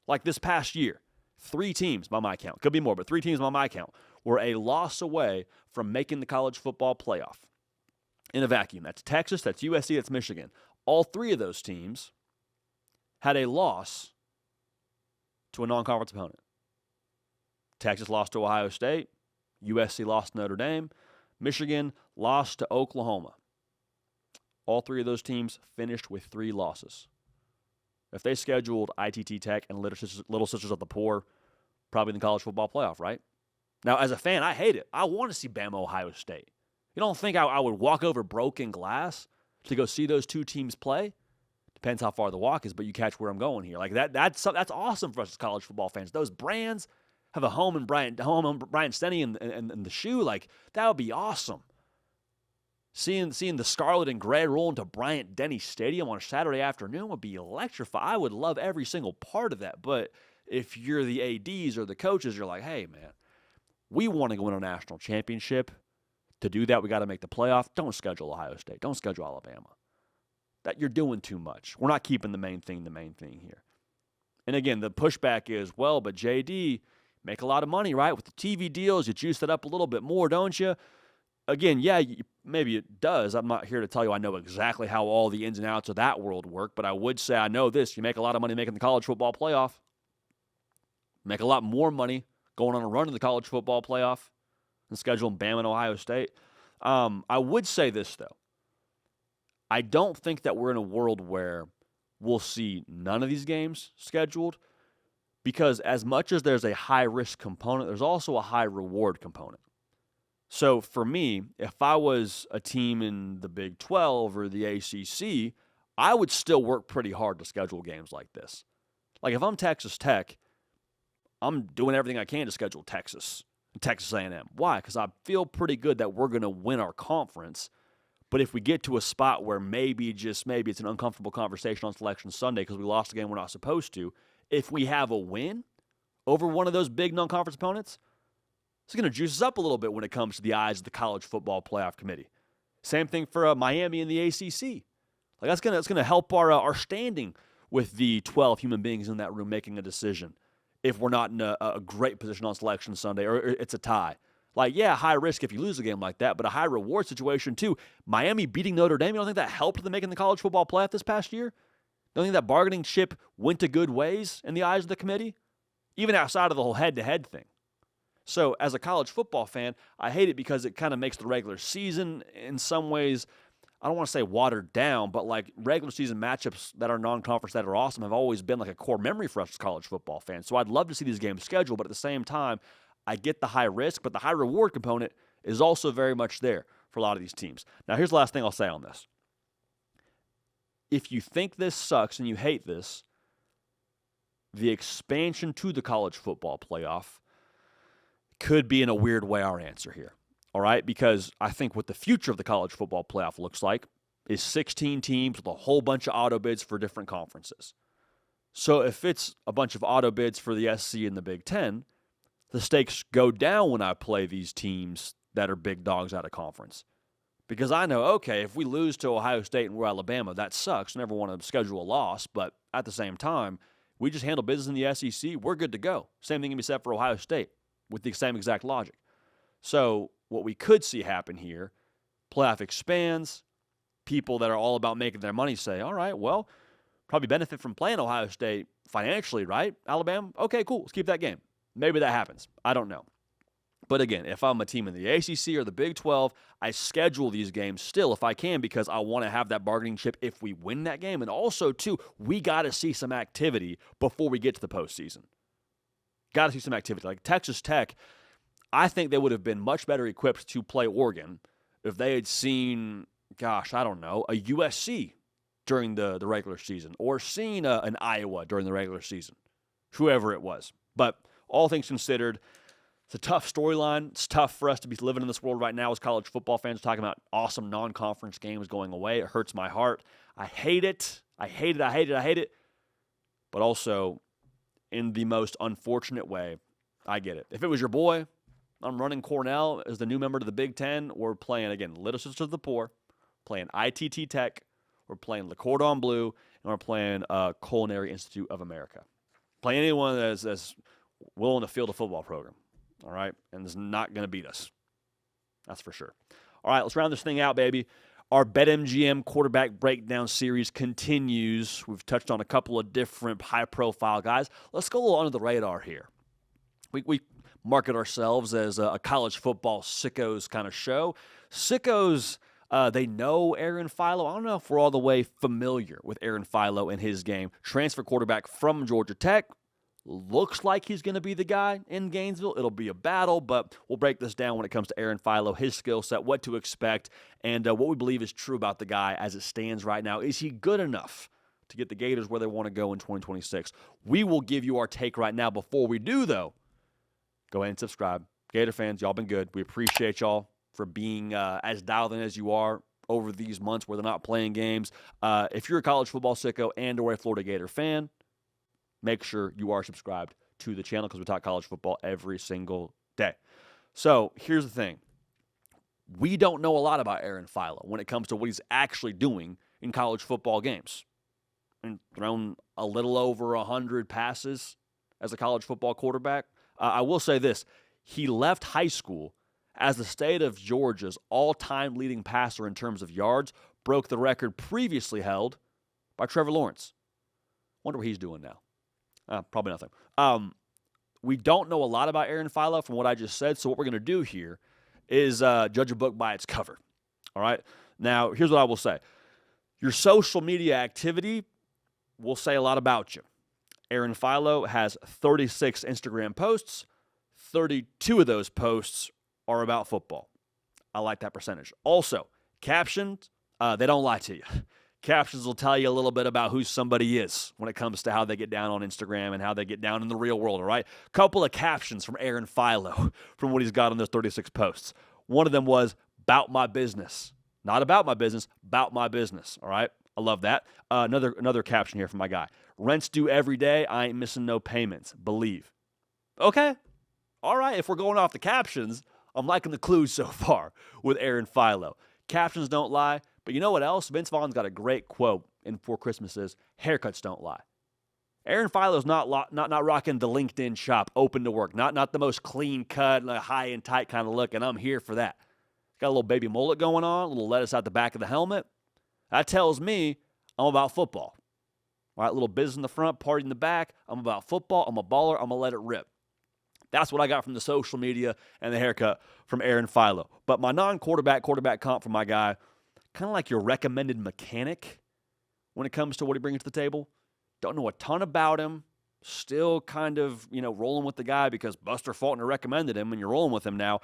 Like this past year, 3 teams by my count, could be more, but 3 teams by my count, were a loss away from making the college football playoff in a vacuum. That's Texas, that's USC, that's Michigan. All 3 of those teams had a loss to a non-conference opponent. Texas lost to Ohio State, USC lost to Notre Dame, Michigan lost to Oklahoma. All 3 of those teams finished with 3 losses. If they scheduled ITT Tech and Little Sisters of the Poor, probably in the college football playoff, right? Now, as a fan, I hate it. I want to see Bama Ohio State. You don't think I would walk over broken glass to go see those 2 teams play? Depends how far the walk is, but you catch where I'm going here. Like that's awesome for us as college football fans. Those brands have a home in Bryant Denny and the shoe. Like, that would be awesome. Seeing the scarlet and gray roll into Bryant Denny Stadium on a Saturday afternoon would be electrifying. I would love every single part of that. But if you're the ADs or the coaches, you're like, hey, man, we want to win a national championship. To do that, we got to make the playoff. Don't schedule Ohio State. Don't schedule Alabama. That you're doing too much. We're not keeping the main thing here. And again, the pushback is, well, but JD, make a lot of money, right? With the TV deals, you juice it up a little bit more, don't you? Again, yeah, maybe it does. I'm not here to tell you I know exactly how all the ins and outs of that world work, but I would say I know this. You make a lot of money making the college football playoff. Make a lot more money going on a run to the college football playoff. and scheduling Bama and Ohio State. I would say this, though. I don't think that we're in a world where we'll see none of these games scheduled, because as much as there's a high-risk component, there's also a high-reward component. So for me, if I was a team in the Big 12 or the ACC, I would still work pretty hard to schedule games like this. Like if I'm Texas Tech, I'm doing everything I can to schedule Texas and Texas A&M. Why? Because I feel pretty good that we're going to win our conference. But if we get to a spot where maybe, just maybe, it's an uncomfortable conversation on Selection Sunday because we lost a game we're not supposed to, if we have a win over one of those big non-conference opponents, it's going to juice us up a little bit when it comes to the eyes of the College Football Playoff Committee. Same thing for Miami and the ACC. Like that's going to help our standing with the 12 human beings in that room making a decision if we're not in a great position on Selection Sunday or it's a tie. Like, yeah, high risk if you lose a game like that, but a high reward situation too. Miami beating Notre Dame, you don't think that helped them making the college football playoff this past year? You don't think that bargaining chip went to good ways in the eyes of the committee? Even outside of the whole head-to-head thing. So as a college football fan, I hate it because it kind of makes the regular season in some ways, I don't want to say watered down, but like regular season matchups that are non-conference that are awesome have always been like a core memory for us as college football fans. So I'd love to see these games scheduled, but at the same time, I get the high risk, but the high reward component is also very much there for a lot of these teams. Now, here's the last thing I'll say on this. If you think this sucks and you hate this, the expansion to the college football playoff could be in a weird way our answer here. All right? Because I think what the future of the college football playoff looks like is 16 teams with a whole bunch of auto bids for different conferences. So if it's a bunch of auto bids for the SC and the Big Ten, the stakes go down when I play these teams that are big dogs out of conference. Because I know, okay, if we lose to Ohio State and we're Alabama, that sucks. Never want to schedule a loss. But at the same time, we just handle business in the SEC. We're good to go. Same thing can be said for Ohio State with the same exact logic. So what we could see happen here, playoff expands, people that are all about making their money say, all right, well, probably benefit from playing Ohio State financially, right? Alabama, okay, cool, let's keep that game. Maybe that happens. I don't know. But again, if I'm a team in the ACC or the Big 12, I schedule these games still if I can because I want to have that bargaining chip if we win that game. And also, too, we got to see some activity before we get to the postseason. Got to see some activity. Like Texas Tech, I think they would have been much better equipped to play Oregon if they had seen, gosh, I don't know, a USC during the regular season or seen an Iowa during the regular season, whoever it was. But all things considered, it's a tough storyline. It's tough for us to be living in this world right now as college football fans talking about awesome non-conference games going away. It hurts my heart. I hate it. I hate it. I hate it. I hate it. But also, in the most unfortunate way, I get it. If it was your boy, I'm running Cornell as the new member to the Big Ten. We're playing, again, Little Sisters of the Poor, playing ITT Tech, we're playing Le Cordon Bleu, and we're playing Culinary Institute of America. Play anyone that's willing to field a football program. All right, and is not going to beat us. That's for sure. All right, let's round this thing out, baby. Our BetMGM quarterback breakdown series continues. We've touched on a couple of different high-profile guys. Let's go a little under the radar here. We market ourselves as a college football sickos kind of show. Sickos, they know Aaron Philo. I don't know if we're all the way familiar with Aaron Philo and his game. Transfer quarterback from Georgia Tech. Looks like he's going to be the guy in Gainesville. It'll be a battle, but we'll break this down when it comes to Aaron Philo, his skill set, what to expect, and what we believe is true about the guy as it stands right now. Is he good enough to get the Gators where they want to go in 2026? We will give you our take right now. Before we do, though, go ahead and subscribe. Gator fans, y'all been good. We appreciate y'all for being as dialed in as you are over these months where they're not playing games. If you're a college football sicko and or a Florida Gator fan, make sure you are subscribed to the channel because we talk college football every single day. So here's the thing. We don't know a lot about Aaron Philo when it comes to what he's actually doing in college football games. And thrown a little over 100 passes as a college football quarterback. I will say this. He left high school as the state of Georgia's all-time leading passer in terms of yards, broke the record previously held by Trevor Lawrence. Wonder what he's doing now. Probably nothing. We don't know a lot about Aaron Philo from what I just said, so what we're going to do here is judge a book by its cover. All right? Now, here's what I will say. Your social media activity will say a lot about you. Aaron Philo has 36 Instagram posts. 32 of those posts are about football. I like that percentage. Also, captions, they don't lie to you. Captions will tell you a little bit about who somebody is when it comes to how they get down on Instagram and how they get down in the real world, all right? Couple of captions from Aaron Philo from what he's got on those 36 posts. One of them was, "Bout my business." Not about my business, bout my business, all right? I love that. Another caption here from my guy. "Rent's due every day. I ain't missing no payments. Believe." Okay. All right. If we're going off the captions, I'm liking the clues so far with Aaron Philo. Captions don't lie. But you know what else? Vince Vaughn's got a great quote in Four Christmases. Haircuts don't lie. Aaron Philo's not rocking the LinkedIn shop, open to work. Not the most clean cut, high and tight kind of look, and I'm here for that. Got a little baby mullet going on, a little lettuce out the back of the helmet. That tells me I'm about football. All right, little biz in the front, party in the back. I'm about football. I'm a baller. I'm going to let it rip. That's what I got from the social media and the haircut from Aaron Philo. But my non-quarterback comp from my guy, kind of like your recommended mechanic when it comes to what he brings to the table. Don't know a ton about him. Still kind of, rolling with the guy because Buster Faulkner recommended him and you're rolling with him now.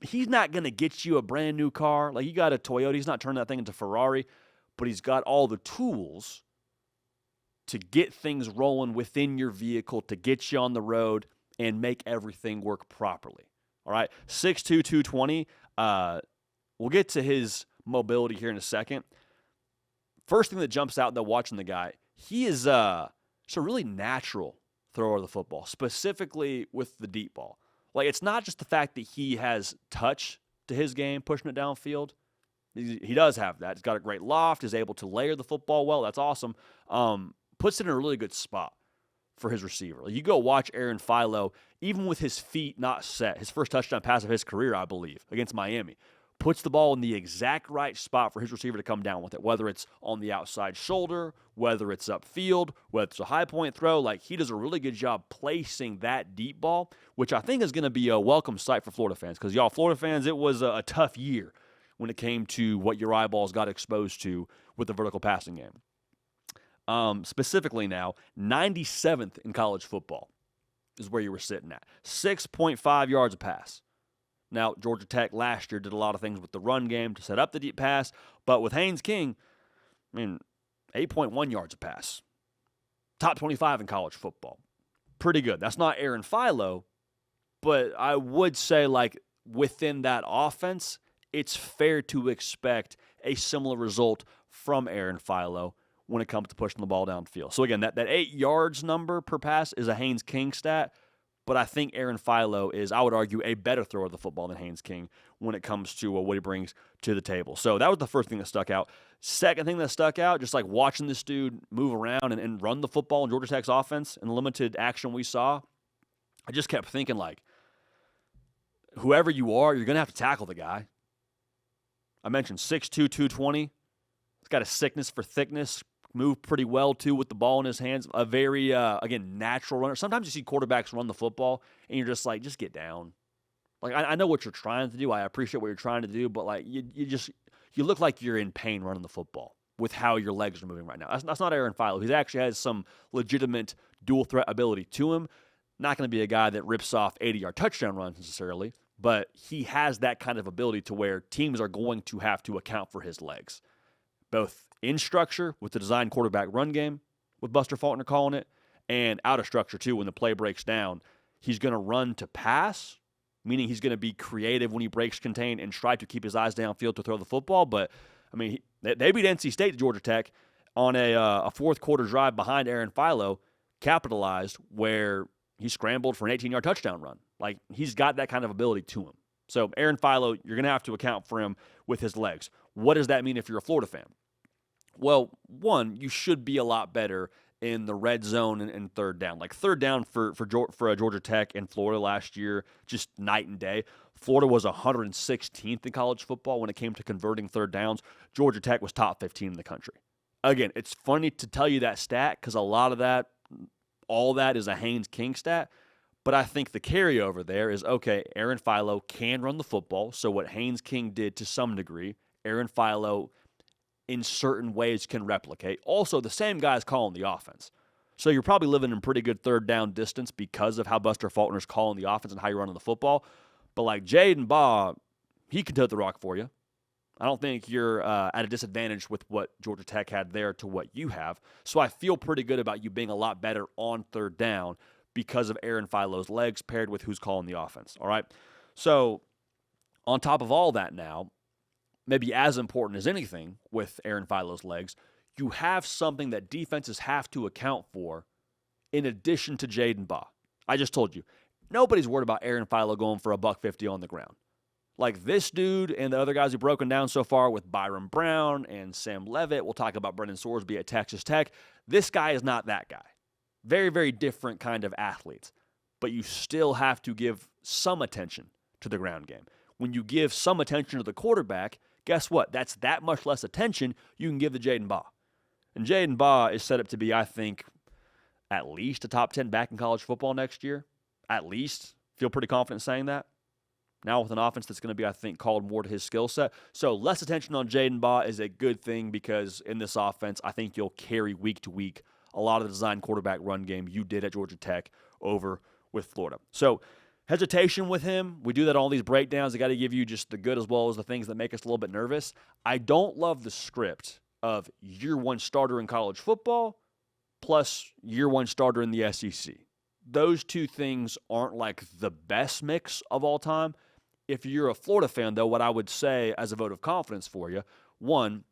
He's not going to get you a brand new car. Like, you got a Toyota. He's not turning that thing into Ferrari, but he's got all the tools to get things rolling within your vehicle, to get you on the road and make everything work properly. All right, 6'2", 220. We'll get to his mobility here in a second. First thing that jumps out though, watching the guy, he is just a really natural thrower of the football, specifically with the deep ball. Like, it's not just the fact that he has touch to his game, pushing it downfield. He does have that. He's got a great loft, is able to layer the football well. That's awesome. Puts it in a really good spot for his receiver. Like, you go watch Aaron Philo, even with his feet not set, his first touchdown pass of his career, I believe, against Miami, puts the ball in the exact right spot for his receiver to come down with it, whether it's on the outside shoulder, whether it's upfield, whether it's a high point throw. Like, he does a really good job placing that deep ball, which I think is going to be a welcome sight for Florida fans. Because, y'all, Florida fans, it was a tough year when it came to what your eyeballs got exposed to with the vertical passing game. Specifically now, 97th in college football is where you were sitting at. 6.5 yards a pass. Now, Georgia Tech last year did a lot of things with the run game to set up the deep pass, but with Haynes King, 8.1 yards a pass. Top 25 in college football. Pretty good. That's not Aaron Philo, but I would say, like, within that offense, it's fair to expect a similar result from Aaron Philo when it comes to pushing the ball downfield. So, again, that 8 yards number per pass is a Haynes King stat. But I think Aaron Philo is, I would argue, a better thrower of the football than Haynes King when it comes to what he brings to the table. So that was the first thing that stuck out. Second thing that stuck out, just like watching this dude move around and run the football in Georgia Tech's offense in the limited action we saw, I just kept thinking, like, whoever you are, you're going to have to tackle the guy. I mentioned 6'2", 220. He's got a sickness for thickness. Moved pretty well, too, with the ball in his hands. A very, again, natural runner. Sometimes you see quarterbacks run the football, and you're just like, just get down. Like, I know what you're trying to do. I appreciate what you're trying to do, but, like, you look like you're in pain running the football with how your legs are moving right now. That's not Aaron Philo. He actually has some legitimate dual-threat ability to him. Not going to be a guy that rips off 80-yard touchdown runs necessarily, but he has that kind of ability to where teams are going to have to account for his legs, both in structure with the design quarterback run game, with Buster Faulkner calling it, and out of structure too when the play breaks down. He's going to run to pass, meaning he's going to be creative when he breaks contain and try to keep his eyes downfield to throw the football. But, they beat NC State to Georgia Tech on a fourth quarter drive behind Aaron Philo, capitalized where he scrambled for an 18-yard touchdown run. Like, he's got that kind of ability to him. So Aaron Philo, you're going to have to account for him with his legs. What does that mean if you're a Florida fan? Well, one, you should be a lot better in the red zone and third down. Like, third down for Georgia Tech and Florida last year, just night and day. Florida was 116th in college football when it came to converting third downs. Georgia Tech was top 15 in the country. Again, it's funny to tell you that stat because a lot of that, all that is a Haynes King stat, But I think the carryover there is, okay, Aaron Philo can run the football. So what Haynes King did to some degree, Aaron Philo in certain ways can replicate. Also, the same guy's calling the offense. So you're probably living in pretty good third down distance because of how Buster Faulkner's calling the offense and how you're running the football. But like Jaden Baugh, he can tote the rock for you. I don't think you're at a disadvantage with what Georgia Tech had there to what you have. So I feel pretty good about you being a lot better on third down because of Aaron Philo's legs paired with who's calling the offense. All right. So on top of all that now, maybe as important as anything with Aaron Philo's legs, you have something that defenses have to account for in addition to Jaden Baugh. I just told you, nobody's worried about Aaron Philo going for a $150 on the ground. Like this dude and the other guys who've broken down so far with Byron Brown and Sam Levitt, we'll talk about Brendan Sorsby at Texas Tech. This guy is not that guy. Very, very different kind of athletes. But you still have to give some attention to the ground game. When you give some attention to the quarterback, guess what? That's that much less attention you can give to Jaden Baugh. And Jaden Baugh is set up to be, I think, at least a top 10 back in college football next year. At least. Feel pretty confident saying that. Now with an offense that's going to be, I think, called more to his skill set. So less attention on Jaden Baugh is a good thing because in this offense, I think you'll carry week to week a lot of the design quarterback run game you did at Georgia Tech over with Florida. So hesitation with him. We do that on all these breakdowns. I got to give you just the good as well as the things that make us a little bit nervous. I don't love the script of year one starter in college football plus year one starter in the SEC. Those two things aren't like the best mix of all time. If you're a Florida fan, though, what I would say as a vote of confidence for you, one,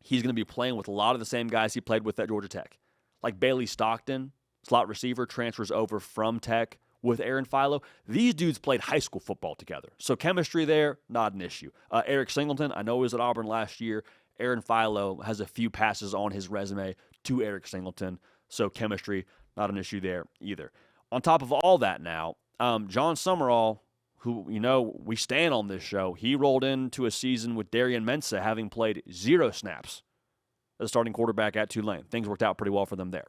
he's going to be playing with a lot of the same guys he played with at Georgia Tech. Like Bailey Stockton, slot receiver, transfers over from Tech with Aaron Philo. These dudes played high school football together. So chemistry there, not an issue. Eric Singleton, I know he was at Auburn last year. Aaron Philo has a few passes on his resume to Eric Singleton. So chemistry, not an issue there either. On top of all that now, Jon Sumrall, who, you know, we stand on this show, he rolled into a season with Darian Mensah having played 0 snaps as a starting quarterback at Tulane. Things worked out pretty well for them there.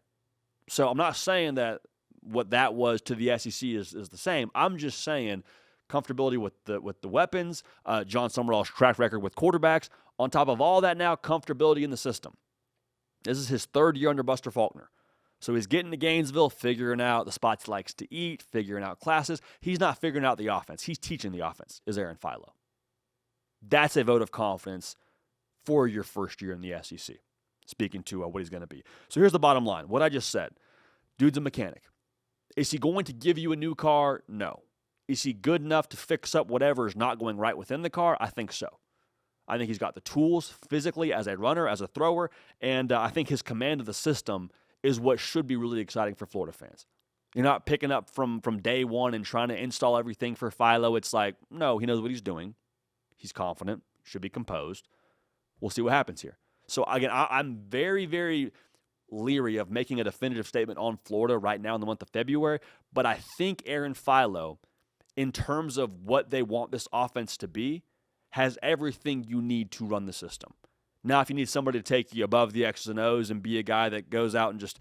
So I'm not saying that what that was to the SEC is the same. I'm just saying comfortability with the weapons, Jon Sumrall's track record with quarterbacks. On top of all that now, comfortability in the system. This is his third year under Buster Faulkner. So he's getting to Gainesville, figuring out the spots he likes to eat, figuring out classes. He's not figuring out the offense. He's teaching the offense, is Aaron Philo. That's a vote of confidence for your first year in the SEC, speaking to what he's going to be. So here's the bottom line. What I just said, dude's a mechanic. Is he going to give you a new car? No. Is he good enough to fix up whatever is not going right within the car? I think so. I think he's got the tools physically as a runner, as a thrower, and I think his command of the system is what should be really exciting for Florida fans. You're not picking up from day one and trying to install everything for Philo. It's like, no, he knows what he's doing. He's confident, should be composed. We'll see what happens here. So, again, I'm very, very leery of making a definitive statement on Florida right now in the month of February, but I think Aaron Philo, in terms of what they want this offense to be, has everything you need to run the system. Now, if you need somebody to take you above the X's and O's and be a guy that goes out and just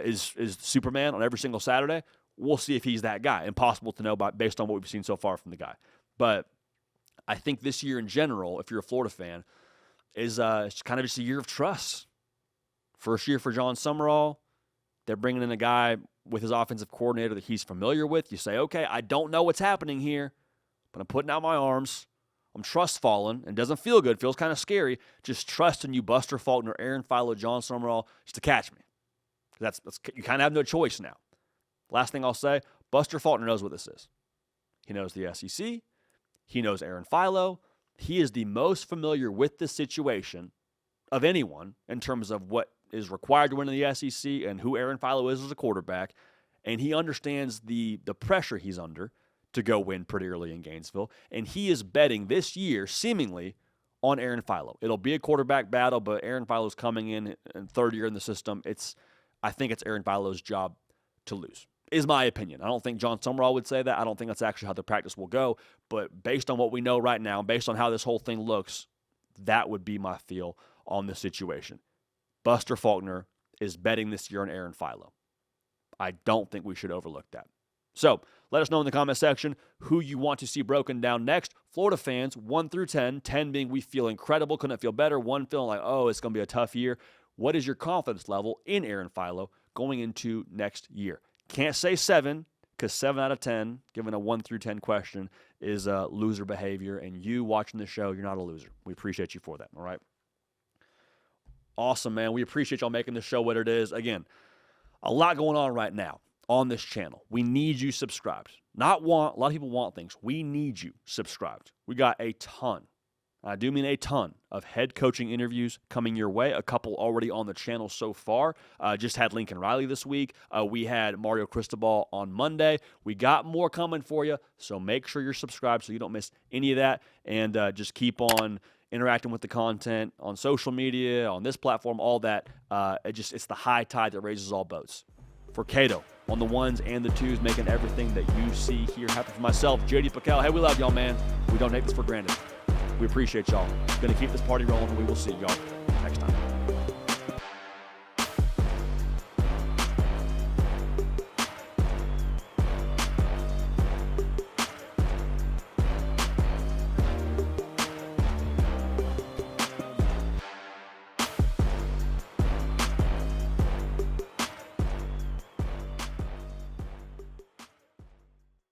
is Superman on every single Saturday, we'll see if he's that guy. Impossible to know based on what we've seen so far from the guy. But I think this year in general, if you're a Florida fan, is kind of just a year of trust. First year for Jon Sumrall. They're bringing in a guy with his offensive coordinator that he's familiar with. You say, okay, I don't know what's happening here, but I'm putting out my arms. I'm trust falling, and it doesn't feel good. It feels kind of scary. Just trusting you, Buster Faulkner, Aaron Philo, Jon Sumrall, just to catch me. That's you kind of have no choice now. Last thing I'll say, Buster Faulkner knows what this is. He knows the SEC. He knows Aaron Philo. He is the most familiar with this situation of anyone in terms of what is required to win in the SEC and who Aaron Philo is as a quarterback. And he understands the pressure he's under to go win pretty early in Gainesville. And he is betting this year, seemingly, on Aaron Philo. It'll be a quarterback battle, but Aaron Philo's coming in third year in the system. I think it's Aaron Philo's job to lose, is my opinion. I don't think Jon Sumrall would say that. I don't think that's actually how the practice will go. But based on what we know right now, based on how this whole thing looks, that would be my feel on the situation. Buster Faulkner is betting this year on Aaron Philo. I don't think we should overlook that. So let us know in the comment section who you want to see broken down next. Florida fans, 1 through 10, 10 being we feel incredible, couldn't feel better, 1 feeling like, oh, it's going to be a tough year. What is your confidence level in Aaron Philo going into next year? Can't say 7, because 7 out of 10, given a 1 through 10 question, is loser behavior. And you watching the show, you're not a loser. We appreciate you for that, all right? Awesome, man. We appreciate y'all making the show what it is. Again, a lot going on right now on this channel. We need you subscribed. A lot of people want things. We need you subscribed. We got a ton, I do mean a ton, of head coaching interviews coming your way. A couple already on the channel so far. Just had Lincoln Riley this week. We had Mario Cristobal on Monday. We got more coming for you, so make sure you're subscribed so you don't miss any of that. And just keep on interacting with the content on social media, on this platform, all that. It's the high tide that raises all boats. For Cato, on the ones and the twos, making everything that you see here happen for myself, JD PicKell. Hey, we love y'all, man. We don't take this for granted. We appreciate y'all. Going to keep this party rolling, and we will see y'all next time.